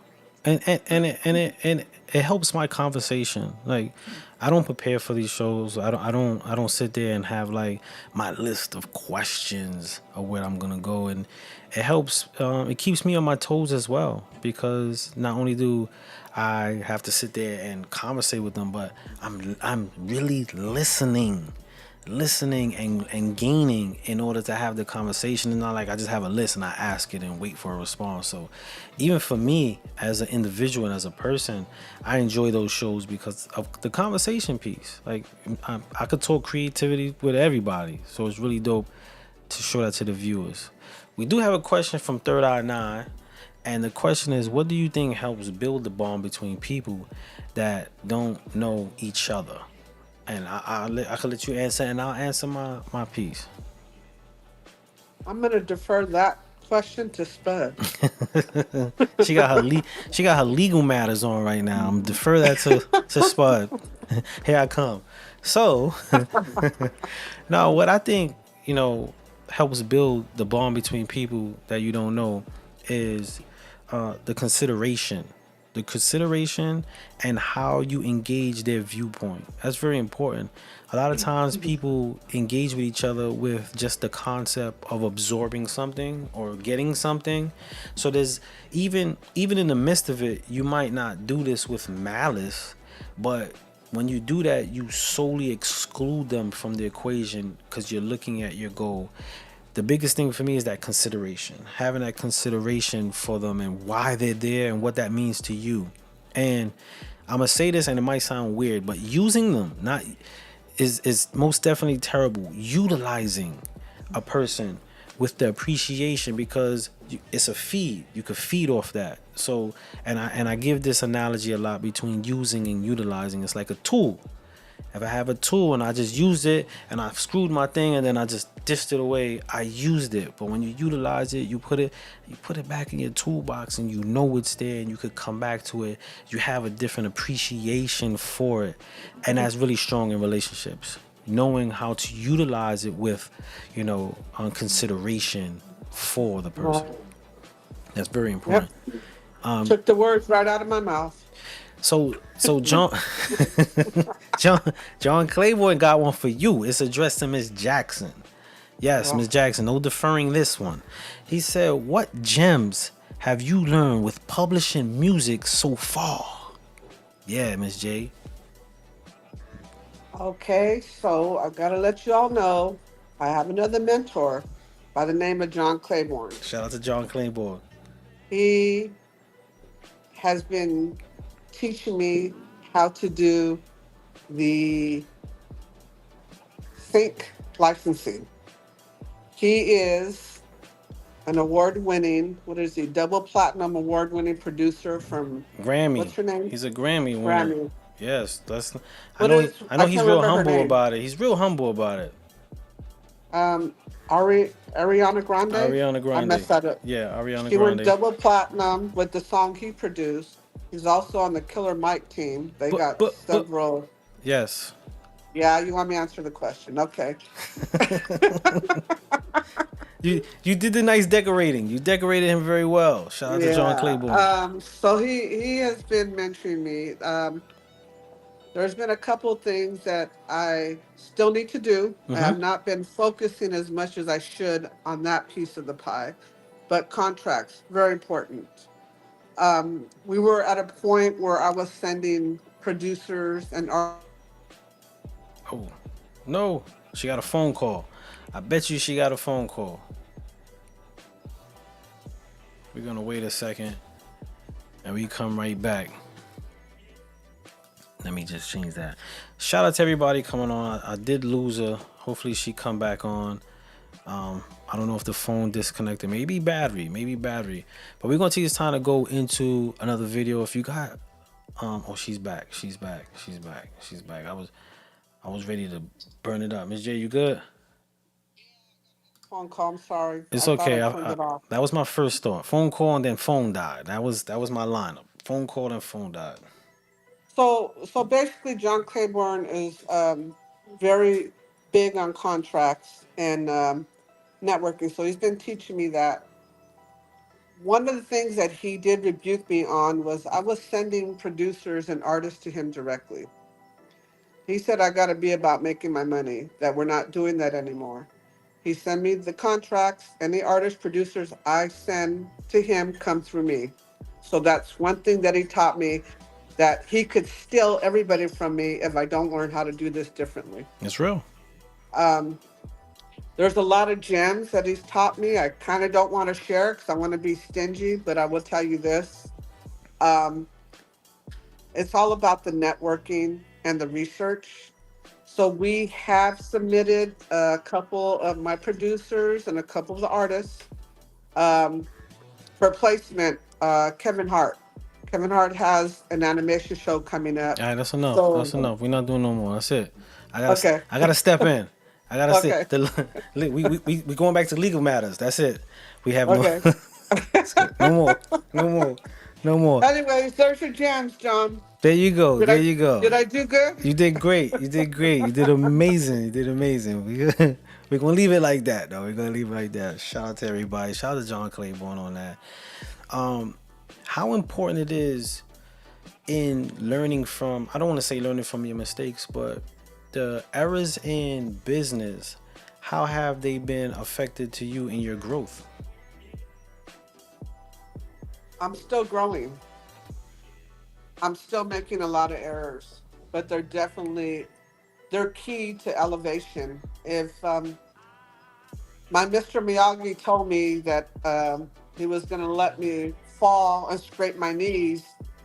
and it helps my conversation. Like, I don't prepare for these shows. I don't sit there and have like my list of questions of where I'm gonna go, and it helps. It keeps me on my toes as well because not only do I have to sit there and conversate with them, but I'm really listening and gaining in order to have the conversation. And not like I just have a list and I ask it and wait for a response. So even for me as an individual and as a person, I enjoy those shows because of the conversation piece. Like, I could talk creativity with everybody, so it's really dope to show that to the viewers. We do have a question from Third Eye 9, and the question is, what do you think helps build the bond between people that don't know each other? And I could let you answer, and I'll answer my piece. I'm going to defer that question to Spud. She got her legal matters on right now. I'm defer that to Spud. Here I come. So now, what I think helps build the bond between people that you don't know is the consideration and how you engage their viewpoint. That's very important. A lot of times people engage with each other with just the concept of absorbing something or getting something. So there's even in the midst of it, you might not do this with malice, but when you do that, you solely exclude them from the equation because you're looking at your goal. The biggest thing for me is that consideration, having that consideration for them and why they're there and what that means to you. And I'm gonna say this, and it might sound weird, but using them is most definitely terrible. Utilizing a person with the appreciation, because it's a feed. You could feed off that. So, and I give this analogy a lot between using and utilizing. It's like a tool. If I have a tool and I just used it and I screwed my thing and then I just dished it away, I used it. But when you utilize it, you put it back in your toolbox and you know it's there and you could come back to it. You have a different appreciation for it. And that's really strong in relationships. Knowing how to utilize it with, on consideration for the person. That's very important. Yep. Took the words right out of my mouth. So John Claiborne got one for you. It's addressed to Miss Jackson. Yes, Miss Jackson, no deferring this one. He said, what gems have you learned with publishing music so far? Yeah, Miss J. Okay, so I gotta let you all know I have another mentor by the name of John Claiborne. Shout out to John Claiborne. He has been teaching me how to do the sync licensing. He is an award-winning, double platinum award-winning producer from Grammy. What's her name? He's a Grammy winner. Grammy. Yes, I know he's real humble about it. He's real humble about it. Ariana Grande. I messed that up. Yeah, Ariana Grande. He went double platinum with the song he produced. He's also on the Killer Mike team. They got several. Yes. Yeah, you want me to answer the question? Okay. You did the nice decorating. You decorated him very well. Shout out to John Claiborne. So he has been mentoring me. There's been a couple things that I still need to do. Mm-hmm. I have not been focusing as much as I should on that piece of the pie. But contracts, very important. We were at a point where I was sending producers and artists. Oh, no. She got a phone call. I bet you she got a phone call. We're going to wait a second and we come right back. Let me just change that. Shout out to everybody coming on. I did lose her. Hopefully she come back on. I don't know if the phone disconnected. Maybe battery. But we're gonna take this time to go into another video. If you got, oh, she's back. I was ready to burn it up. Miss J, you good? Phone call. I'm sorry. It's I thought okay. I turned it off. That was my first thought. Phone call and then phone died. That was my lineup. Phone call and phone died. So basically, John Claiborne is very big on contracts and networking. So he's been teaching me that. One of the things that he did rebuke me on was I was sending producers and artists to him directly. He said, I got to be about making my money, that we're not doing that anymore. He sent me the contracts, and the artists, producers I send to him come through me. So that's one thing that he taught me, that he could steal everybody from me if I don't learn how to do this differently. It's real. There's a lot of gems that he's taught me. I kind of don't want to share because I want to be stingy, but I will tell you this. It's all about the networking and the research. So we have submitted a couple of my producers and a couple of the artists for placement. Kevin Hart. Kevin Hart has an animation show coming up. All right, that's enough. So- That's enough. We're not doing no more. That's it. I gotta step in. I gotta Okay. say, we going back to legal matters. That's it. We have Okay. no more. Anyways, there's your jams, John. There you go. Did I do good? You did great. You did amazing. We're gonna leave it like that, though. We're gonna leave it like that. Shout out to everybody. Shout out to John Claiborne on that. How important it is in learning from, I don't want to say learning from your mistakes, but the errors in business, how have they been affected to you in your growth? I'm still growing. I'm still making a lot of errors, but they're key to elevation. If my Mr. Miyagi told me that he was going to let me fall and scrape my knees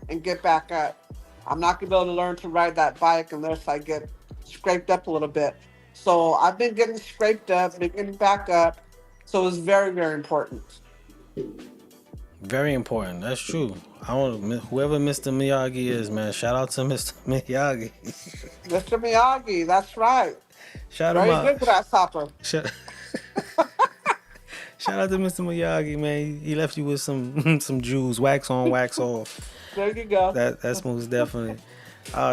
and get back up, I'm not going to be able to learn to ride that bike unless I get scraped up a little bit. So I've been getting scraped up, been getting back up. So it's very, very important. Very important. That's true. Whoever Mr. Miyagi is, man, shout out to Mr. Miyagi. Mr. Miyagi, that's right. Shout him Very out. good grasshopper. Shout out to Mr. Miyagi, man. He left you with some jewels, wax on, wax off. There you go. That's most definitely.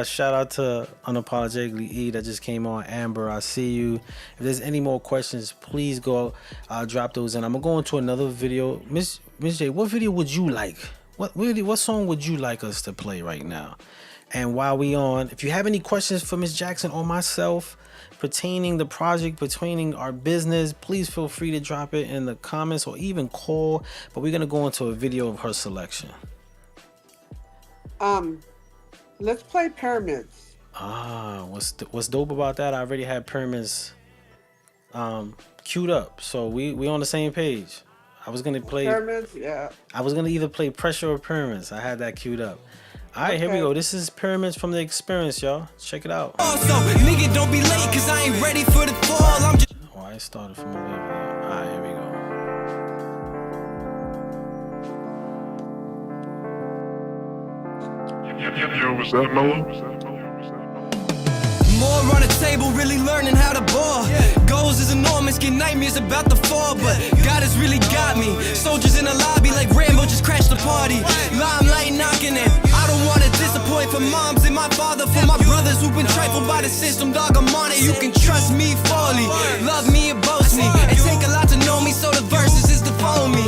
Shout out to Unapologetically E that just came on. Amber, I see you. If there's any more questions, please go drop those in. I'm gonna go into another video. Miss J, what video would you like? What song would you like us to play right now? And while we on, if you have any questions for Miss Jackson or myself pertaining the project, pertaining our business, please feel free to drop it in the comments or even call. But we're gonna go into a video of her selection. Let's play Pyramids. What's dope about that? I already had Pyramids queued up, so we on the same page. I was gonna play Pyramids, yeah. I was gonna either play Pressure or Pyramids. I had that queued up. All right, here we go. This is Pyramids from The Experience, y'all. Check it out. Also, nigga, don't be late, cause I ain't ready for the fall. I'm just. Oh, I started from over there. All right, here we go. Yo, was that Mellow? More on the table, really learning how to ball. Goals is enormous, get nightmares about to fall, but God has really got me. Soldiers in the lobby like Rambo just crashed the party. Limelight knocking it. I don't wanna disappoint for moms and my father, for my brothers who've been trifled by the system. Dog, I'm on it. You can trust me fully. Love me and boast me. It take a lot to know me, so the verses is to phone me.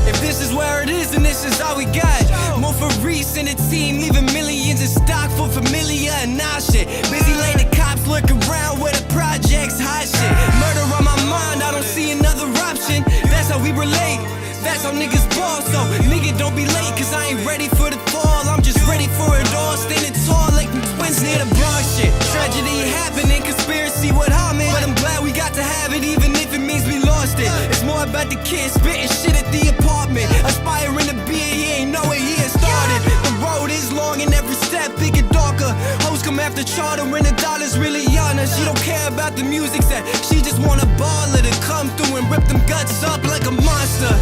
If this is where it is, then this is all we got. More for Reese and the team, leaving millions in stock for familiar and nah shit. Busy laying the cops looking around where the projects hot shit. Murder on my mind, I don't see another option. That's how we relate, that's how niggas ball. So nigga, don't be late, cause I ain't ready for the fall. I'm just ready for it all, standing tall like the twins near the Bronx shit. Tragedy happening, conspiracy with Harmon, but I'm glad we got to have it, even if it means we lost it. It's more about the kids spitting shit at the apartment. Aspiring to be, he ain't know it, he had started. The road is long and every step bigger, darker. Hoes income after chartering the dollars really honest. She don't care about the music set. She just want a baller to come through and rip them guts up like a monster.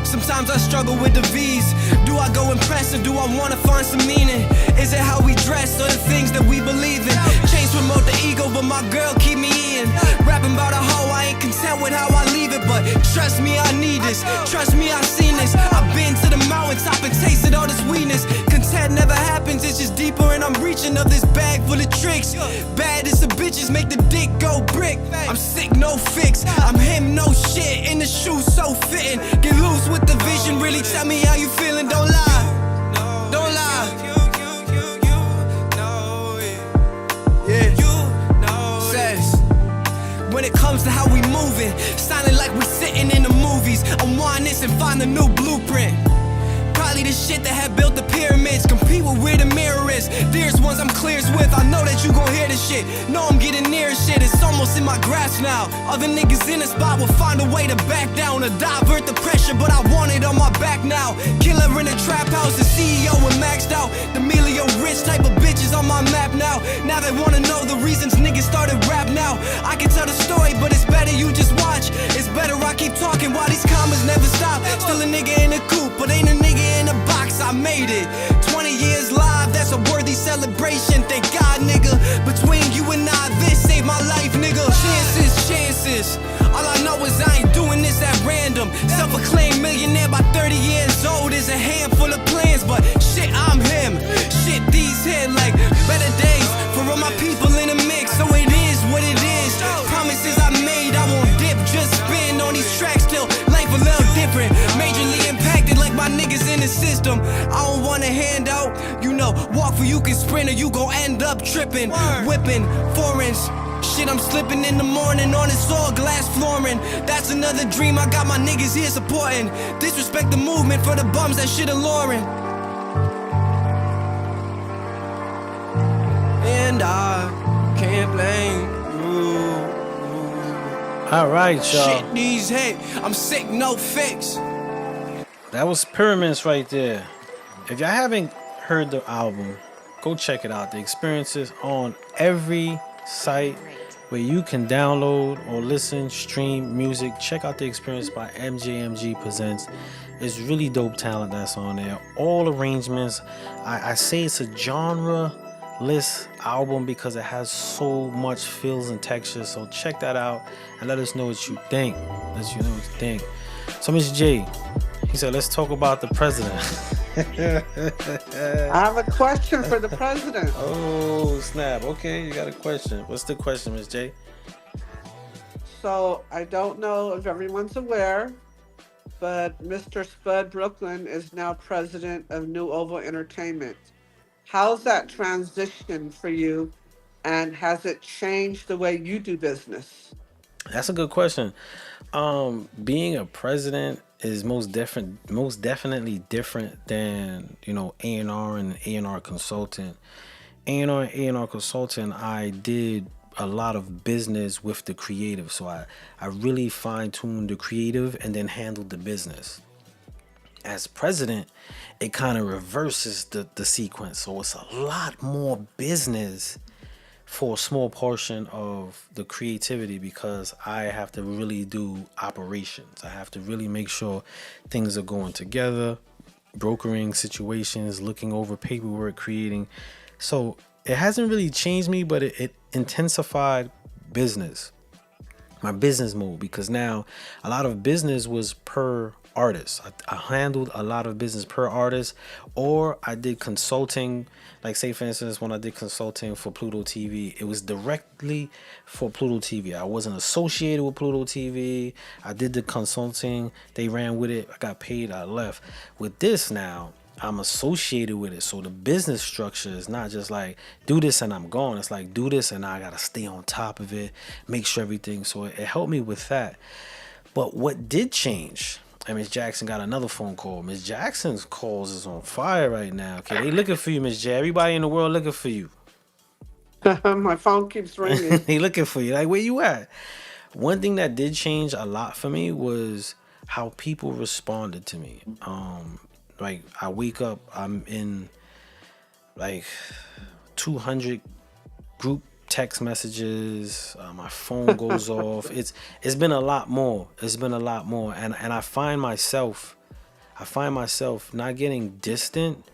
Sometimes I struggle with the V's. Do I go impress or do I wanna find some meaning? Is it how we dress or the things that we believe in? Chains promote the ego, but my girl keep me in. Rapping about a hoe, I ain't content with how I leave it. But trust me, I need this. Trust me, I've seen this. I've been to the mountaintop and tasted all this sweetness. Content never happens, it's just deeper and I'm reaching of this bag full of tricks. Bad as the bitches make the dick go brick. I'm sick, no fix. I'm him, no shit. In the shoes so fitting. Get loose with the vision, really tell me how you feeling, don't lie. Don't lie. Says, when it comes to how we moving, sounding like we sitting in the movies. Unwind this and find a new blueprint. Probably the shit that had built the pyramids. Compete with where the mirror is. There's ones I'm clears with. I know that you gon' hear this shit. Know I'm getting near shit. It's almost in my grasp now. Other niggas in the spot will find a way to back down, to divert the pressure, but I want it on my back now. Killer in the trap house, the CEO and maxed out. The Emilio rich type of bitches on my map now. Now they wanna know the reasons niggas started rap now. I can tell the story, but it's better you just watch. It's better I keep talking while these commas never stop. Still a nigga in the coop, but ain't a nigga in the box. I made it. 20 years live, that's a worthy celebration. Thank God, nigga. Between you and I, this saved my life, nigga. Chances. All I know is I ain't doing this at random. Self-acclaimed millionaire by 30 years old is a handful of plans, but shit, I'm him. Shit, these hit like better days for all my people in the mix. So it is what it is. Promises I made, I won't dip. Just spin on these tracks till life a little different. Majorly impacted like my niggas in the system. I don't want a handout, you know. Walk for you can sprint or you gon' end up tripping. Whipping foreigns. Shit, I'm slipping in the morning on this all glass flooring. That's another dream, I got my niggas here supporting. Disrespect the movement for the bums that shit alluring. And I can't blame you. All right, y'all. Shit, these hate. I'm sick, no fix. That was Pyramids right there. If y'all haven't heard the album, go check it out. The experience is on every site where you can download or listen, stream music. Check out The Experience by MJMG Presents. It's really dope talent that's on there. All arrangements. I say it's a genre-less album because it has so much feels and textures. So check that out and let us know what you think. So Miss J, he said, let's talk about the president. I have a question for the president. Oh, snap. Okay, you got a question. What's the question, Miss J? So I don't know if everyone's aware, but Mr. Spud Brooklyn is now president of New Oval Entertainment. How's that transition for you, and has it changed the way you do business? That's a good question. Being a president is most definitely different than, A&R and A&R consultant. A&R consultant, I did a lot of business with the creative. So I really fine-tuned the creative and then handled the business. As president, it kind of reverses the sequence. So it's a lot more business for a small portion of the creativity because I have to really do operations. I have to really make sure things are going together, brokering situations, looking over paperwork, creating. So it hasn't really changed me, but it intensified business, my business mode, because now a lot of business was per artist. I handled a lot of business per artist, or I did consulting. Like, say for instance, when I did consulting for Pluto TV, it was directly for Pluto TV. I wasn't associated with Pluto TV. I did the consulting, they ran with it, I got paid, I left. With this now, I'm associated with it. So the business structure is not just like do this and I'm gone. It's like do this and I gotta stay on top of it, make sure everything. So it helped me with that. But what did change? And Miss Jackson got another phone call. Miss Jackson's calls is on fire right now. Okay, they looking for you, Miss J. Everybody in the world looking for you. My phone keeps ringing. They looking for you. Like, where you at? One thing that did change a lot for me was how people responded to me. Like, I wake up, I'm in like 200 group text messages. My phone goes off. It's been a lot more. It's been a lot more, and I find myself not getting distant,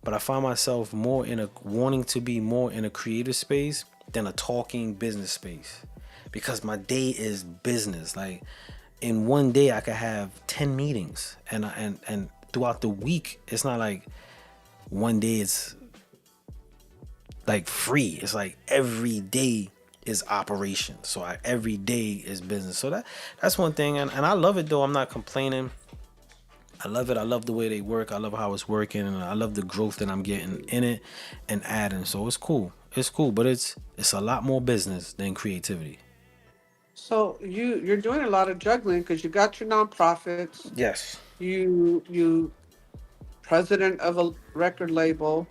but I find myself more in a wanting to be more in a creative space than a talking business space, because my day is business. Like in one day, I could have 10 meetings, and throughout the week, it's not like one day it's like free. It's like every day is operation. So every day is business. So that's one thing, and I love it though. I'm not complaining. I love it. I love the way they work. I love how it's working, and I love the growth that I'm getting in it and adding. So it's cool. It's cool, but it's a lot more business than creativity. So you're doing a lot of juggling because you got your nonprofits. Yes. You president of a record label.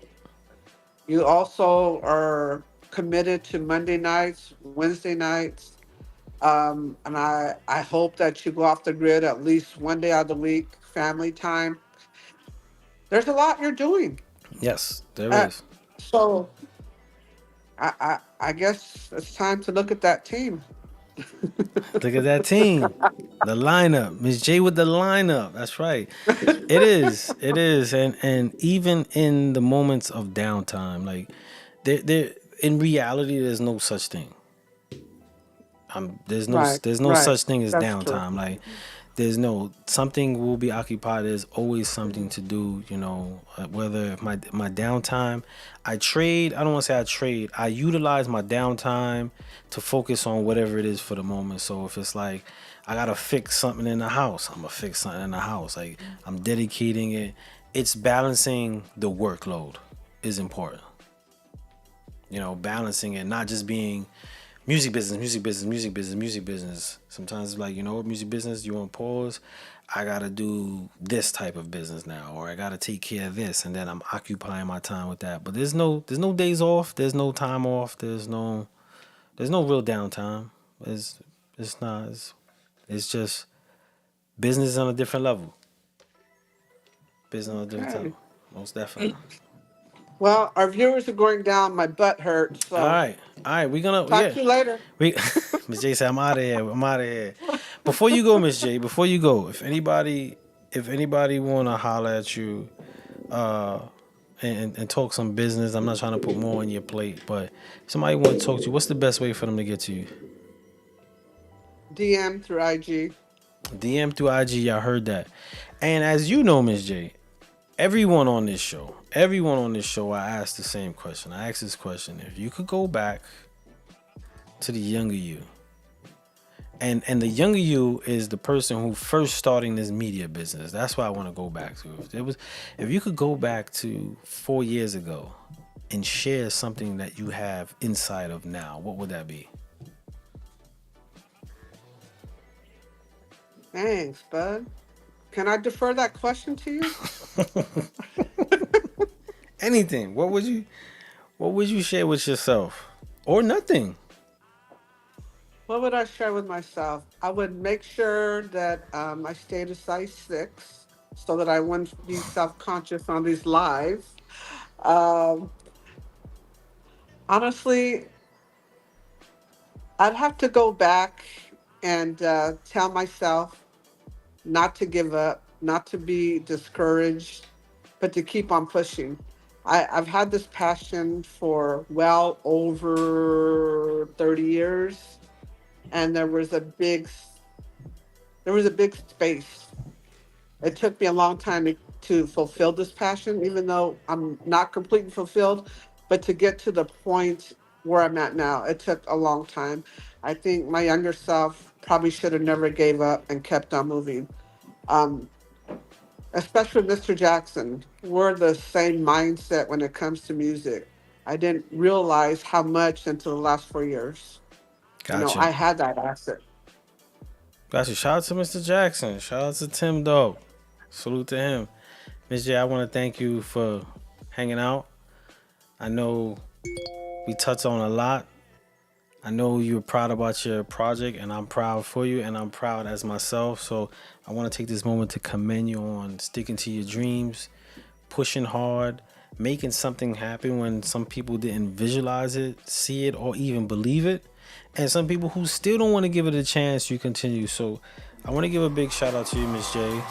You also are committed to Monday nights, Wednesday nights, and I hope that you go off the grid at least one day out of the week, family time. There's a lot you're doing. Yes, there Uh, is. so I guess it's time to look at that team. Look at that team. The lineup. Miss J with the lineup. That's right. It is. It is. And even in the moments of downtime, like there in reality there's no such thing. Right, There's no right. such thing as That's true. downtime. Like there's no something will be occupied. There's always something to do. Whether my downtime, I trade. I don't want to say I trade. I utilize my downtime to focus on whatever it is for the moment. So if it's like I gotta fix something in the house, I'm gonna fix something in the house. Like I'm dedicating it. It's balancing the workload is important. Balancing it, not just being music business, music business, music business, music business. Sometimes it's like, music business, you want to pause. I gotta do this type of business now, or I gotta take care of this, and then I'm occupying my time with that. But there's no days off. There's no time off. There's no real downtime. It's not. It's just business on a different level. Business on a different Okay. level. Most definitely. Well, our viewers are going down. My butt hurts. All So right. All right. We gonna talk yeah. to you later. We Miss J said I'm out of here. I'm out of here. Before you go, Miss J, before you go, if anybody wanna holler at you, uh and talk some business, I'm not trying to put more on your plate, but if somebody wanna talk to you, what's the best way for them to get to you? DM through IG. DM through IG, I heard that. And as you know, Miss J, everyone on this show, I asked the same question. I asked this question. If you could go back to the younger you, and the younger you is the person who first starting this media business. That's what I want to go back to. If you could go back to 4 years ago and share something that you have inside of now, what would that be? Thanks, bud. Can I defer that question to you? Anything. What would you share with yourself? Or nothing. What would I share with myself? I would make sure that I stayed a size 6 so that I wouldn't be self conscious on these lives. Um, Honestly, I'd have to go back and tell myself not to give up, not to be discouraged, but to keep on pushing. I've had this passion for well over 30 years, and there was a big space. It took me a long time to fulfill this passion, even though I'm not completely fulfilled. But to get to the point where I'm at now, it took a long time. I think my younger self probably should have never gave up and kept on moving. Um, Especially Mr. Jackson, we're the same mindset when it comes to music. I didn't realize how much until the last 4 years. Gotcha. I had that asset. Gotcha. Shout out to Mr. Jackson. Shout out to Tim Dog. Salute to him. Miss J, I want to thank you for hanging out. I know we touched on a lot. I know you're proud about your project, and I'm proud for you, and I'm proud as myself. So I want to take this moment to commend you on sticking to your dreams, pushing hard, making something happen when some people didn't visualize it, see it, or even believe it. And some people who still don't want to give it a chance, you continue. So I want to give a big shout out to you, Miss J.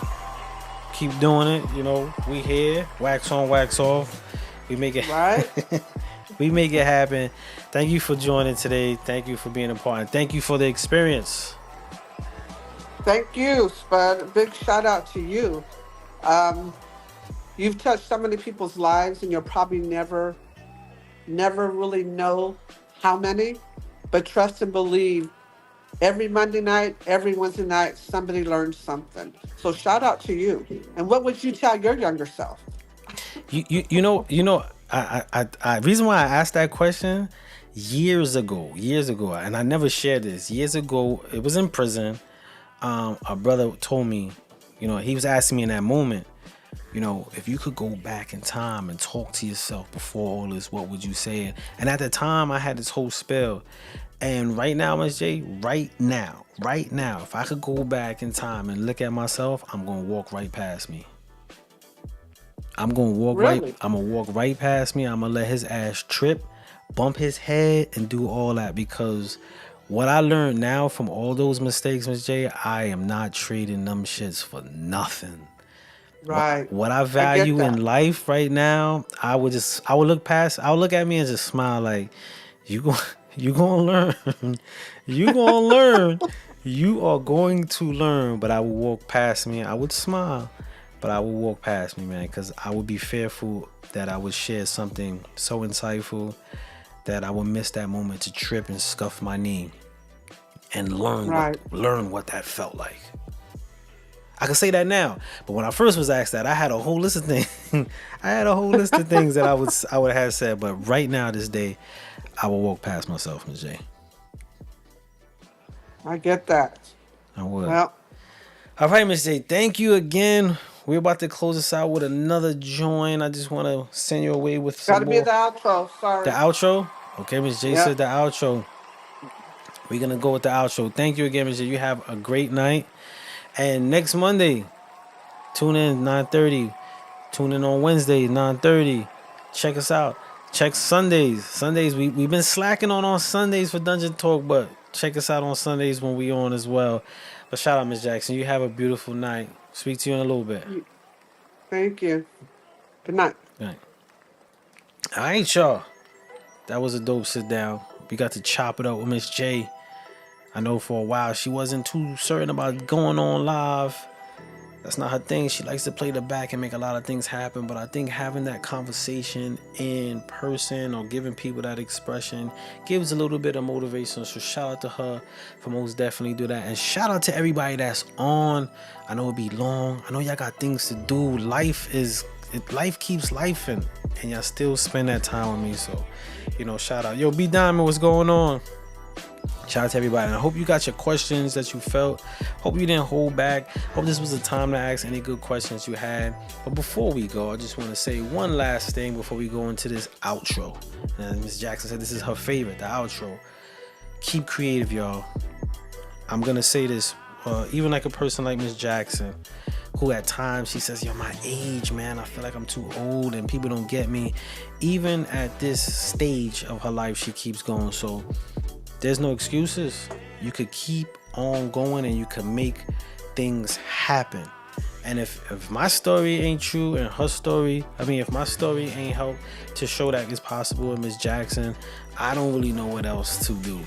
Keep doing it. You know, we here. Wax on, wax off. We make it Right? we make it happen. Thank you for joining today. Thank you for being a part. And thank you for the experience. Thank you, Spud. Big shout out to you. You've touched so many people's lives, and you'll probably never really know how many. But trust and believe, every Monday night, every Wednesday night, somebody learns something. So shout out to you. And what would you tell your younger self? You know, reason why I asked that question years ago, and I never shared this. Years ago, it was in prison. A brother told me, you know, he was asking me in that moment, you know, if you could go back in time and talk to yourself before all this, what would you say? And at the time, I had this whole spell. And right now, Ms. J, right now, if I could go back in time and look at myself, I'm gonna walk right past me. I'm gonna walk right past me. I'm gonna let his ass trip, bump his head, and do all that, because what I learned now from all those mistakes, Ms. J, I am not trading them shits for nothing. Right. What I value in life right now, I would look at me and just smile like, you gonna learn. You gonna learn. You are going to learn. But I will walk past me. I would smile, but I will walk past me, man, because I would be fearful that I would share something so insightful that I would miss that moment to trip and scuff my knee and learn what that felt like. I can say that now, but when I first was asked that, I had a whole list of things. That I would have said. But right now, this day, I will walk past myself, Ms. J. I get that. I would. Well, all right, Ms. J. Thank you again. We're about to close this out with another joint. I just want to send you away with some gotta more. be the outro. Sorry. The outro? Okay, Ms. J said the outro. We're going to go with the outro. Thank you again, Ms. J. You have a great night. And next Monday, tune in 9:30. Tune in on Wednesday, 9:30. Check us out. Check Sundays. We've been slacking on Sundays for Dungeon Talk, but check us out on Sundays when we on as well. But shout out, Ms. Jackson. You have a beautiful night. Speak to you in a little bit. Thank you. Good night. Good night. All right, y'all. That was a dope sit down. We got to chop it up with Miss J. I know for a while she wasn't too certain about going on live. That's not her thing. She likes to play the back and make a lot of things happen. But I think having that conversation in person or giving people that expression gives a little bit of motivation. So shout out to her for most definitely do that. And shout out to everybody that's on. I know it'll be long. I know y'all got things to do. Life keeps lifing. And y'all still spend that time with me. So, you know, shout out. Yo, B Diamond, what's going on? Shout out to everybody. And I hope you got your questions that you felt. Hope you didn't hold back. Hope this was the time to ask any good questions you had. But before we go, I just want to say one last thing before we go into this outro. And Ms. Jackson said this is her favorite, the outro. Keep creative, y'all. I'm going to say this. Even like a person like Ms. Jackson, who at times she says, yo, my age, man, I feel like I'm too old and people don't get me. Even at this stage of her life, she keeps going. So there's no excuses. You could keep on going and you can make things happen. And if my story ain't true and her story, if my story ain't helped to show that it's possible with Miss Jackson, I don't really know what else to do.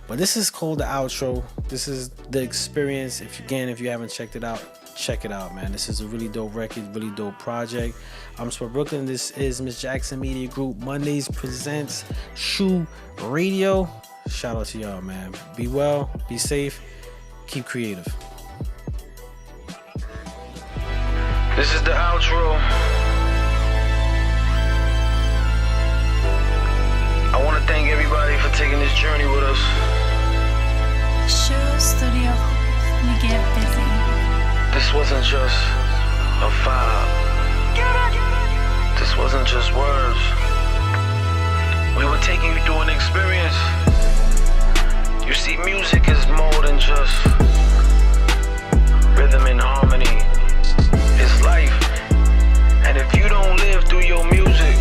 But this is called the outro. This is the experience. If you haven't checked it out, check it out, man. This is a really dope record, really dope project. I'm spudbrooklyn. This is Miss Jackson Media Group. Mondays presents Shoe Radio. Shout out to y'all, man. Be well, be safe, keep creative. This is the outro. I want to thank everybody for taking this journey with us. Shoe Studio, we get busy. This wasn't just a vibe. This wasn't just words. We were taking you through an experience. You see, music is more than just rhythm and harmony. It's life. And if you don't live through your music,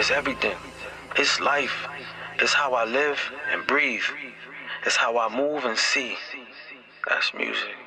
It's everything. It's life. It's how I live and breathe. It's how I move and see. That's music.